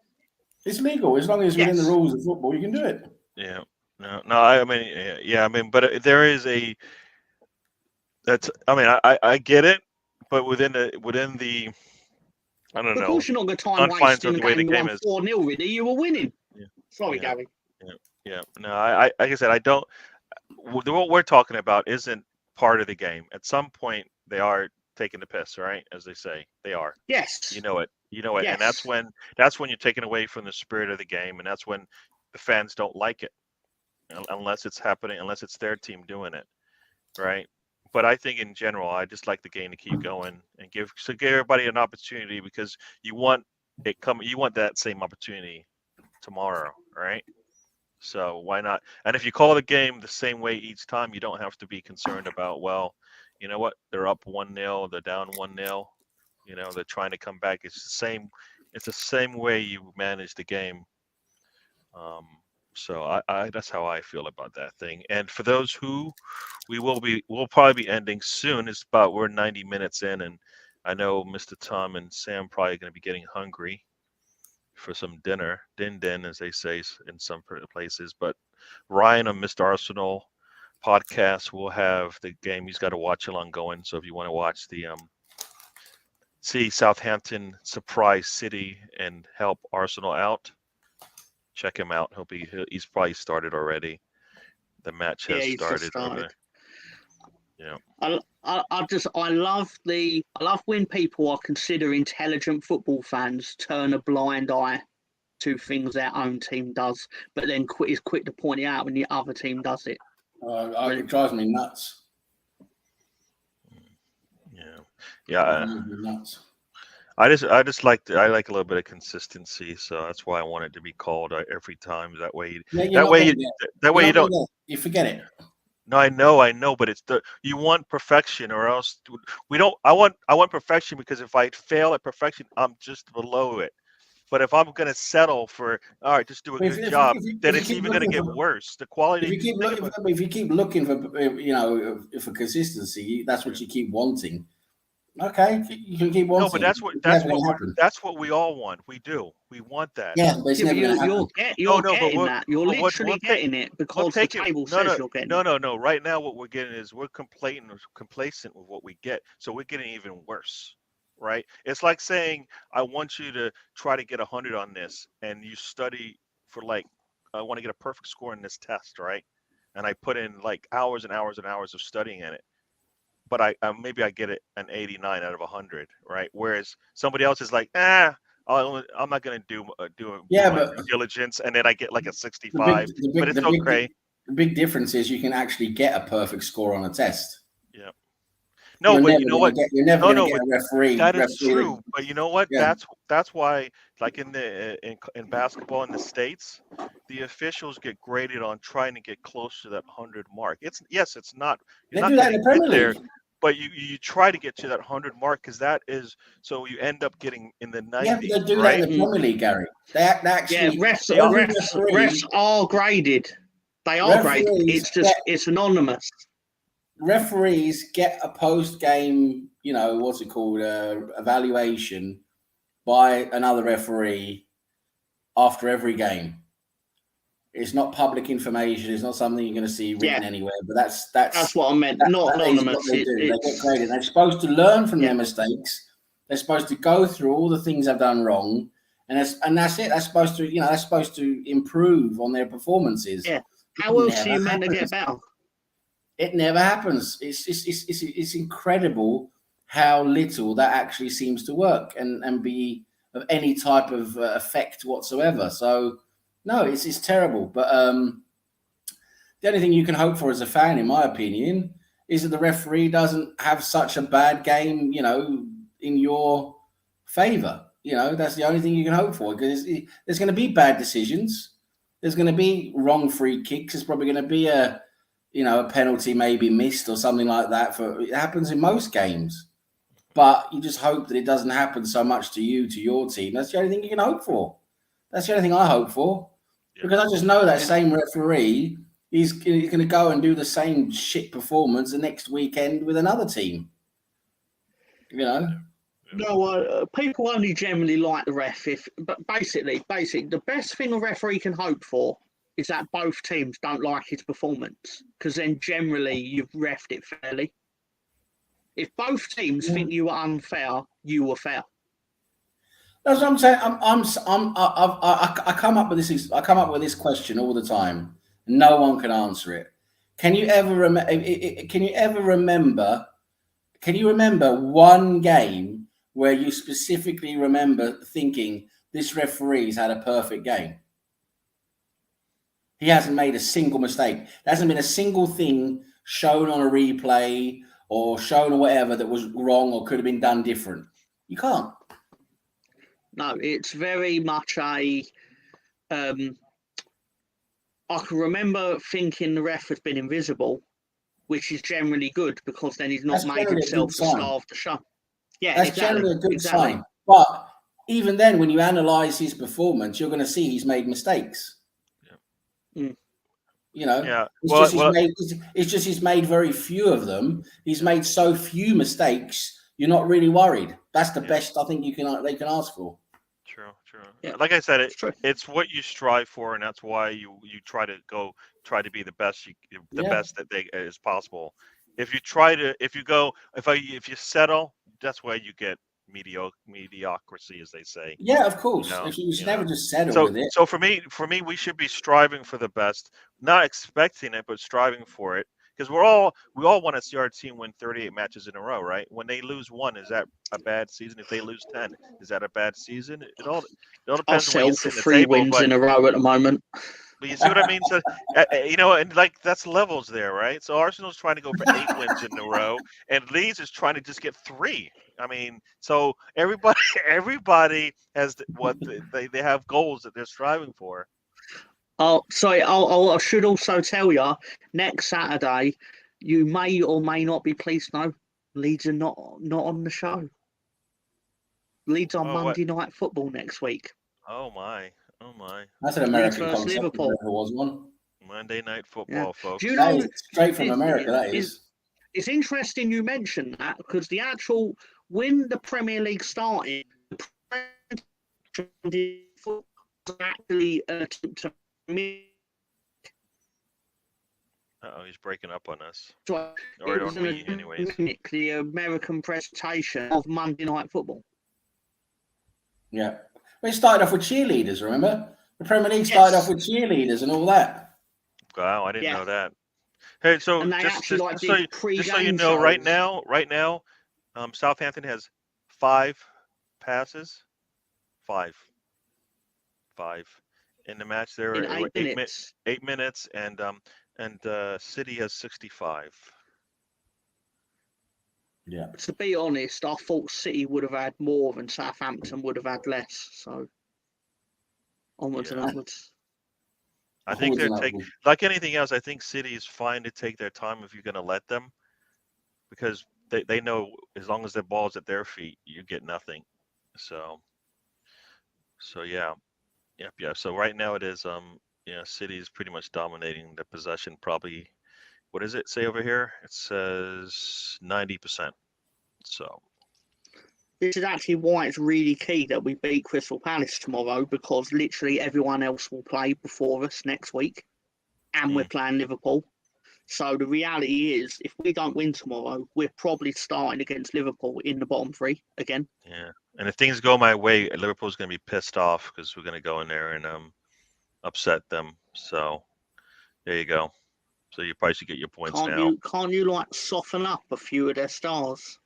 It's legal as long as within the rules of football, you can do it. Yeah. No. I mean, yeah. I mean, but there is a. That's. I mean, I get it, but within the. I don't know. Of course, you're not going to time waste in a game you won 4-0, really. You were winning. Yeah. Sorry, Gary. Yeah. No, I like I said, I don't. What we're talking about isn't part of the game. At some point, they are taking the piss, right? As they say, they are. Yes. You know it. Yes. And that's when you're taken away from the spirit of the game, and that's when the fans don't like it, unless it's happening, unless it's their team doing it, right? But I think in general, I just like the game to keep going and give everybody an opportunity because you want that same opportunity tomorrow, right? So why not? And if you call the game the same way each time, you don't have to be concerned about, well, you know what? They're up 1-0, they're down 1-0. You know, they're trying to come back. It's the same way you manage the game. So I that's how I feel about that thing. And for those who we'll probably be ending soon. We're 90 minutes in, and I know Mr. Tom and Sam probably going to be getting hungry for some dinner, din as they say in some places. But Ryan on Mr. Arsenal podcast will have the game he's got to watch along going. So if you want to watch the see Southampton surprise City and help Arsenal out, check him out. He's probably started already. The match has started already. Yeah. I love when people I consider intelligent football fans turn a blind eye to things their own team does, but then is quick to point it out when the other team does it. It drives me nuts. Yeah. Nuts. I like a little bit of consistency, so that's why I want it to be called every time. That way you don't. You forget it. No, I know, but you want perfection, or else we don't. I want perfection because if I fail at perfection, I'm just below it. But if I'm going to settle for, all right, just do a good job, then it's even going to get worse. The quality. If you keep looking for for consistency, that's what you keep wanting. Okay, you can keep wanting. No, but that's what we all want. We do. We want that. Yeah, but it's never going to happen. You're getting that. You're literally getting it because the table says you're getting it. No. Right now, what we're getting is we're complacent with what we get, so we're getting even worse. Right? It's like saying, I want you to try to get 100 on this, and you study for I want to get a perfect score in this test, right? And I put in hours and hours and hours of studying in it. But maybe I get it an 89 out of 100, right? Whereas somebody else is like, I'm not going to do due diligence, and then I get a 65. But it's okay. The big difference is you can actually get a perfect score on a test. Yeah. No, but you know what? You're never going to get a referee. That is true. But you know what? Yeah. That's why, in basketball in the States, the officials get graded on trying to get close to that 100 mark. It's not. They do that in the Premier League. But you try to get to that 100 mark because that is so you end up getting in the 90s. Yeah, but they do that in the Premier League, Gary. They actually refs are graded. They are graded. It's anonymous. Referees get a post-game, evaluation by another referee after every game. It's not public information. It's not something you're going to see written anywhere. But that's what I meant. Not that is anonymous. what they do. They get graded. They're supposed to learn from their mistakes. They're supposed to go through all the things they've done wrong, and that's it. That's supposed to, that's supposed to improve on their performances. Yeah. How else are you meant to get better? It never happens. It's incredible how little that actually seems to work and be of any type of effect whatsoever. So no, it's terrible. But the only thing you can hope for as a fan, in my opinion, is that the referee doesn't have such a bad game, in your favor. That's the only thing you can hope for, because there's going to be bad decisions. There's going to be wrong free kicks. There's probably going to be a penalty maybe missed or something like that. It happens in most games, but you just hope that it doesn't happen so much to your team. That's the only thing you can hope for. That's the only thing I hope for, because I just know that same referee is going to go and do the same shit performance the next weekend with another team. No, people only generally like the ref but basically, the best thing a referee can hope for is that both teams don't like his performance, because then generally you've refed it fairly. If both teams think you were unfair, you were fair. That's what I'm saying. I come up with this. I come up with this question all the time. No one can answer it. Can you ever remember? Can you remember one game where you specifically remember thinking this referee's had a perfect game? He hasn't made a single mistake. There hasn't been a single thing shown on a replay or shown or whatever that was wrong or could have been done different. You can't. No, it's very much a. I can remember thinking the ref has been invisible, which is generally good, because then he's not made himself the star of the show. Yeah, that's generally a good sign. But even then, when you analyse his performance, you're going to see he's made mistakes. It's just he's made very few of them. He's made so few mistakes. You're not really worried. That's the best I think they can ask for. True. Yeah. Like I said, it's what you strive for, and that's why you try to be the best best that is possible. If you settle, that's why you get mediocrity, as they say. Yeah, of course. You should never just settle with it. So for me, we should be striving for the best, not expecting it, but striving for it. Because we all want to see our team win 38 matches in a row, right? When they lose one, is that a bad season? If they lose 10, is that a bad season? It all depends on where you sit in the 3 wins in a row at the moment. But you see what I mean? So, and like that's levels there, right? So Arsenal's trying to go for 8 wins in a row, and Leeds is trying to just get 3. I mean, so everybody has they have goals that they're striving for. Oh, sorry. I should also tell you, next Saturday, you may or may not be pleased to know, Leeds are not on the show. Leeds on Monday Night Football next week. Oh my! That's an American concept. Liverpool. There was one. Monday Night Football, folks. Do you know, straight from America, that is. It's interesting you mentioned that, because when the Premier League started, the was actually an attempt to he's breaking up on us. So or on me, anyways. The American presentation of Monday Night Football. Yeah. Well, it started off with cheerleaders, remember? The Premier League started off with cheerleaders and all that. Wow, I didn't know that. Hey, so just so you know, shows. right now, Southampton has 5 passes. 5 in the match. There in are 8 minutes. 8 minutes, and City has 65. Yeah. To be honest, I thought City would have had more than Southampton would have had less. So onwards and upwards. I think like anything else. I think City is fine to take their time if you're going to let them, because they know as long as the ball's at their feet, you get nothing. So yeah. So right now it is City is pretty much dominating the possession. Probably, what does it say over here? It says 90%. So This is actually why it's really key that we beat Crystal Palace tomorrow, because literally everyone else will play before us next week, and we're playing Liverpool. So the reality is, if we don't win tomorrow, we're probably starting against Liverpool in the bottom three again. Yeah, and if things go my way, Liverpool's going to be pissed off because we're going to go in there and upset them. So there you go. So you probably should get your points now. Can't you like soften up a few of their stars?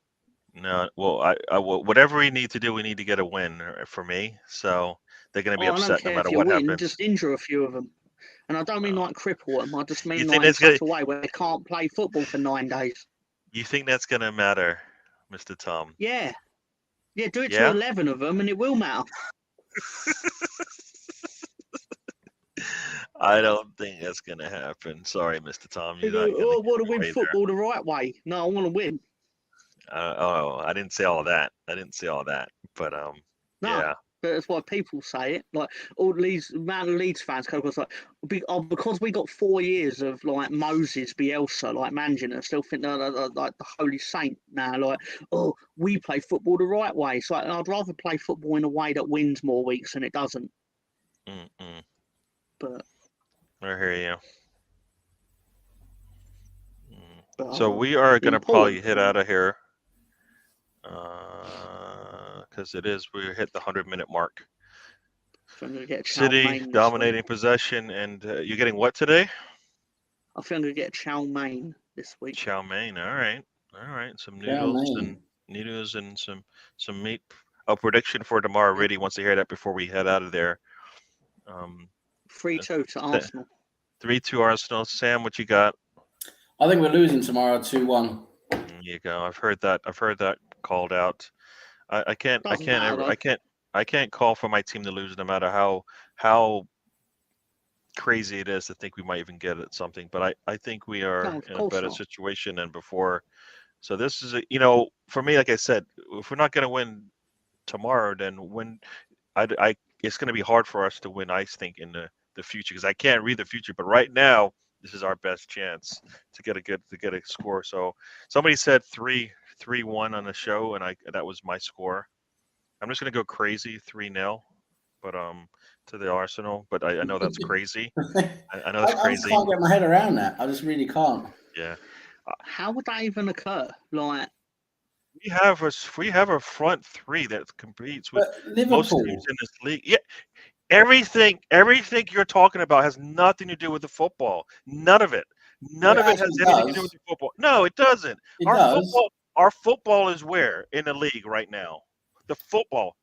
No, well, whatever we need to do, we need to get a win for me. So they're going to be I don't upset no care matter if you what win, happens. just injure a few of them. And I don't mean like cripple them. I just mean like in that's such a way where they can't play football for 9 days. You think that's going to matter, Mr. Tom? Yeah. Yeah, do it Yeah? to 11 of them and it will matter. I don't think that's going to happen. Sorry, Mr. Tom. They go, oh, I want to win football the right way. No, I want to win. I didn't say all that. But No, yeah. that's why people say it. Like all Leeds fans go like, because we got 4 years of like Moses Bielsa like managing it, I still think they're like the holy saint now. Like, oh, we play football the right way. So I'd rather play football in a way that wins more weeks than it doesn't. But I hear you. So we are going to probably hit out of here. Because we hit the 100-minute mark. I'm gonna get City dominating possession, and you're getting what today? I think I'm gonna get chow mein this week. Chow mein, all right. Some noodles and some meat. A prediction for tomorrow. Really wants to hear that before we head out of there. 3-2 to Arsenal. 3-2 Arsenal. Sam, what you got? I think we're losing tomorrow 2-1. There you go. I've heard that called out. I can't call for my team to lose no matter how crazy it is to think we might even get at something. But I think we are in a better situation than before. So this is for me, like I said, if we're not going to win tomorrow, then it's going to be hard for us to win. I think in the future, because I can't read the future. But right now, this is our best chance to get a score. So somebody said 3-1 on the show, and that was my score. I'm just gonna go crazy 3-0, but to the Arsenal. But I know that's crazy. I know that's crazy. I can't get my head around that. I just really can't. Yeah. How would that even occur? Like we have a front three that competes with most teams in this league. Yeah. Everything you're talking about has nothing to do with the football. None of it. None of it has anything to do with the football. No, it doesn't. Our football is where in the league right now? The football.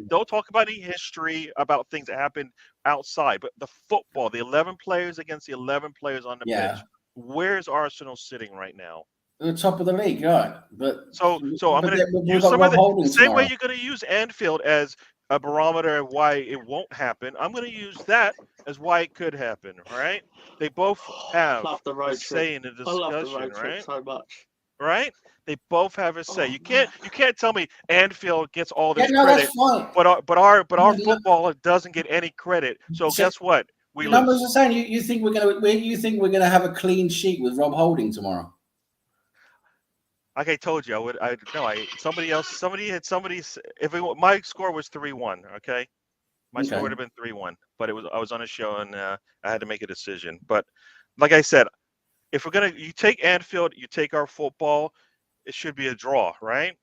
Don't talk about any history about things that happened outside, but the football, the 11 players against the 11 players on the pitch. Where's Arsenal sitting right now? At the top of the league, right? But so I'm going to use some of the same way you're going to use Anfield as a barometer of why it won't happen. I'm going to use that as why it could happen, right? They both have a say in the discussion, I love the road trip so much. Right? They both have a say. You can't tell me Anfield gets all this credit, but our football doesn't get any credit. So guess what? We lose. Numbers are saying you think we're gonna have a clean sheet with Rob Holding tomorrow. Like I told you, my score was 3-1, okay? My score would have been 3-1, but I was on a show and I had to make a decision. But like I said, if you take Anfield, you take our football, it should be a draw, right?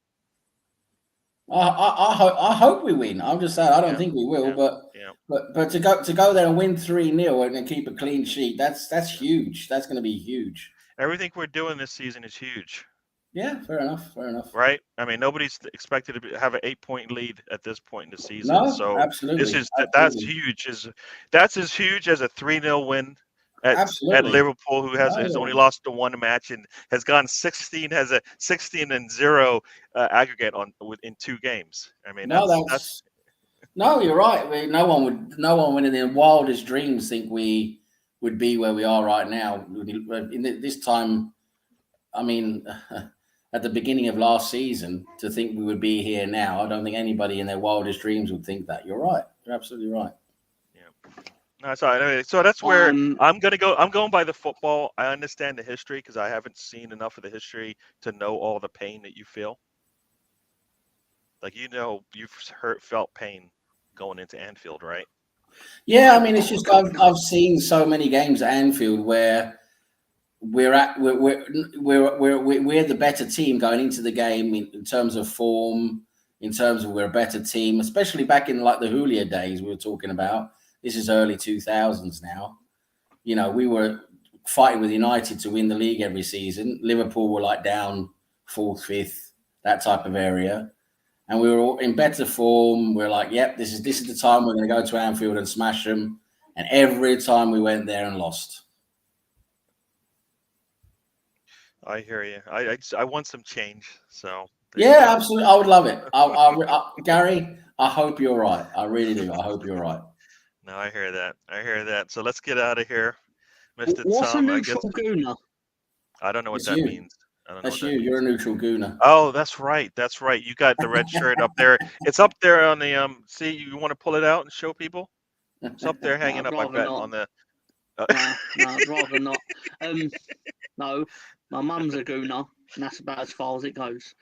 I hope we win. I'm just saying I don't think we will, but to go there and win 3-0 and keep a clean sheet, that's huge. That's going to be huge. Everything we're doing this season is huge. Yeah, fair enough. Right? I mean, nobody's expected to have an 8-point lead at this point in the season. No, so absolutely. That's huge. That's as huge as a 3-0 win at Liverpool, who has only lost to one match and has gone 16-0 aggregate in 2 games. I mean, that's no, you're right. I mean, no one would in their wildest dreams think we would be where we are right now. In this time, I mean, at the beginning of last season, to think we would be here now, I don't think anybody in their wildest dreams would think that. You're right. You're absolutely right. Yeah. No, sorry. So that's where I'm going to go. I'm going by the football. I understand the history because I haven't seen enough of the history to know all the pain that you feel. Like you've felt pain going into Anfield, right? Yeah, I mean, it's just I've seen so many games at Anfield where we're the better team going into the game in terms of form, in terms of we're a better team, especially back in like the Julia days we were talking about. This is early 2000s now. You know, we were fighting with United to win the league every season. Liverpool were like down fourth, fifth, that type of area. And we were all in better form. We're like, yep, this is the time we're going to go to Anfield and smash them. And every time we went there and lost. I hear you. I want some change. So Yeah, absolutely. I would love it. Gary, I hope you're right. I really do. I hope you're right. No, I hear that. I hear that. So let's get out of here, Mr. What's Tom. a neutral gooner? I don't know what It's that you. means. I don't know That's what you. that You're a means. neutral gooner. Oh, that's right. That's right. You got the red shirt up there. It's up there on the See, you want to pull it out and show people? It's up there hanging I'd up. I rather bet not. on the. No, I'd rather not. No, my mum's a gooner, and that's about as far as it goes.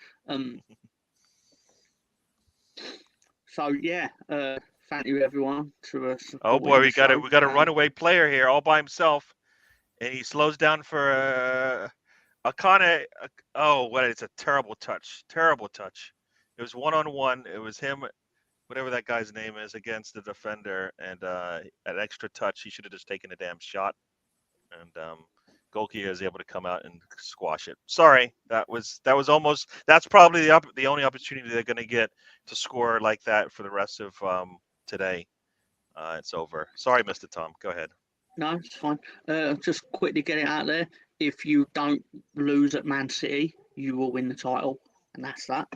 So yeah, thank you everyone to Oh boy, we got show. we got a runaway player here all by himself, and he slows down for Akane. Oh, what? It's a terrible touch. Terrible touch. It was 1-on-1. It was him, whatever that guy's name is, against the defender, and an extra touch. He should have just taken a damn shot, and Golki is able to come out and squash it. Sorry, that was almost. That's probably the only opportunity they're going to get to score like that for the rest of today. It's over. Sorry, Mr. Tom. Go ahead. No, it's fine. Just quickly get it out there. If you don't lose at Man City, you will win the title, and that's that.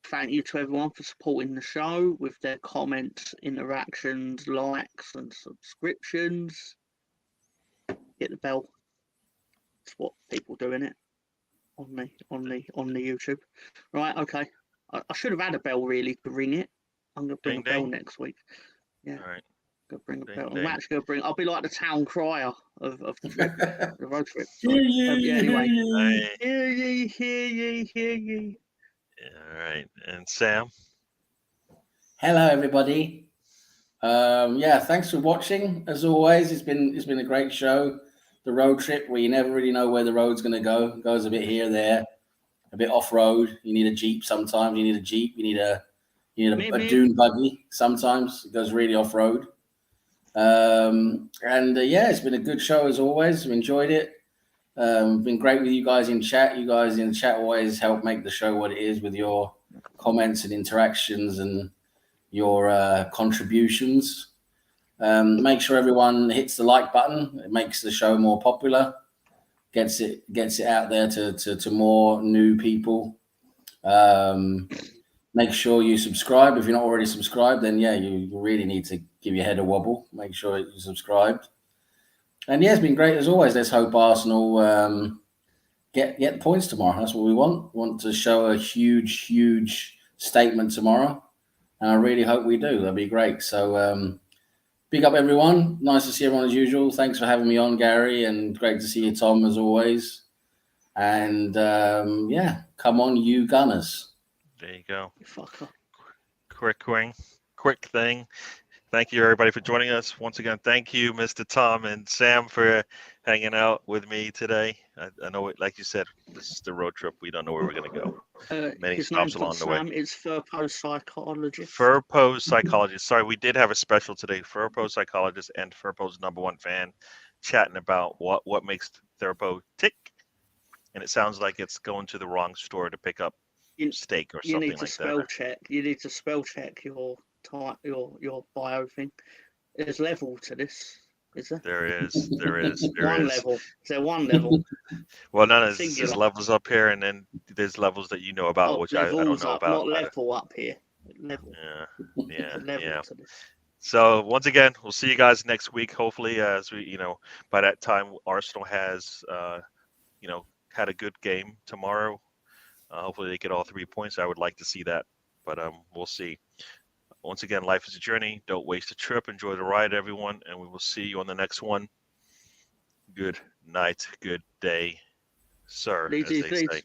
Thank you to everyone for supporting the show with their comments, interactions, likes, and subscriptions. Hit the bell. It's what people do in it on the YouTube. Right, okay. I should have had a bell really to ring it. I'm gonna bring a bell next week. Yeah. All right. Gonna bring a bell. I'm actually gonna bring. I'll be like the town crier of the trip, the road trip. So, yeah. Anyway. Hear ye. All right. And Sam. Hello, everybody. Yeah, thanks for watching. As always, it's been a great show. The road trip where you never really know where the road's going to go. It goes a bit here, there, a bit off road. You need a Jeep sometimes. You need a Jeep. You need a dune buggy. Sometimes it goes really off road. Yeah, it's been a good show as always. We enjoyed it. Been great with you guys in chat. You guys in the chat always help make the show what it is with your comments and interactions and your contributions. Make sure everyone hits the like button. It makes the show more popular, gets it out there to more new people. Make sure you subscribe. If you're not already subscribed, then yeah, you really need to give your head a wobble. Make sure you're subscribed. And yeah, it's been great as always. Let's hope Arsenal get points tomorrow. That's what we want. We want to show a huge statement tomorrow, and I really hope we do. That'd be great. So big up everyone. Nice to see everyone as usual. Thanks for having me on, Gary, and great to see you, Tom, as always. And yeah, come on, you Gunners. There you go. You fucker. Quick thing. Thank you, everybody, for joining us. Once again, thank you, Mr. Tom and Sam, for hanging out with me today. I know, like you said, this is the road trip. We don't know where we're going to go. Many stops along the way. It's Furpo Psychologist. Furpo Psychologist. Sorry, we did have a special today. Furpo Psychologist and Furpo's #1 fan chatting about what makes Furpo tick. And it sounds like it's going to the wrong store to pick up steak or something like that. You need to spell check. You need to spell check your bio thing. There's level to this, is there? There is. One level. Is there one level? Well, none of there's levels up here, and then there's levels that you know about, which I don't know about. Not level up here. Level. Yeah. To this. So once again, we'll see you guys next week. Hopefully, as we, by that time, Arsenal has, had a good game tomorrow. Hopefully, they get all 3 points. I would like to see that, but we'll see. Once again, life is a journey. Don't waste a trip. Enjoy the ride, everyone, and we will see you on the next one. Good night, good day, sir, as they say.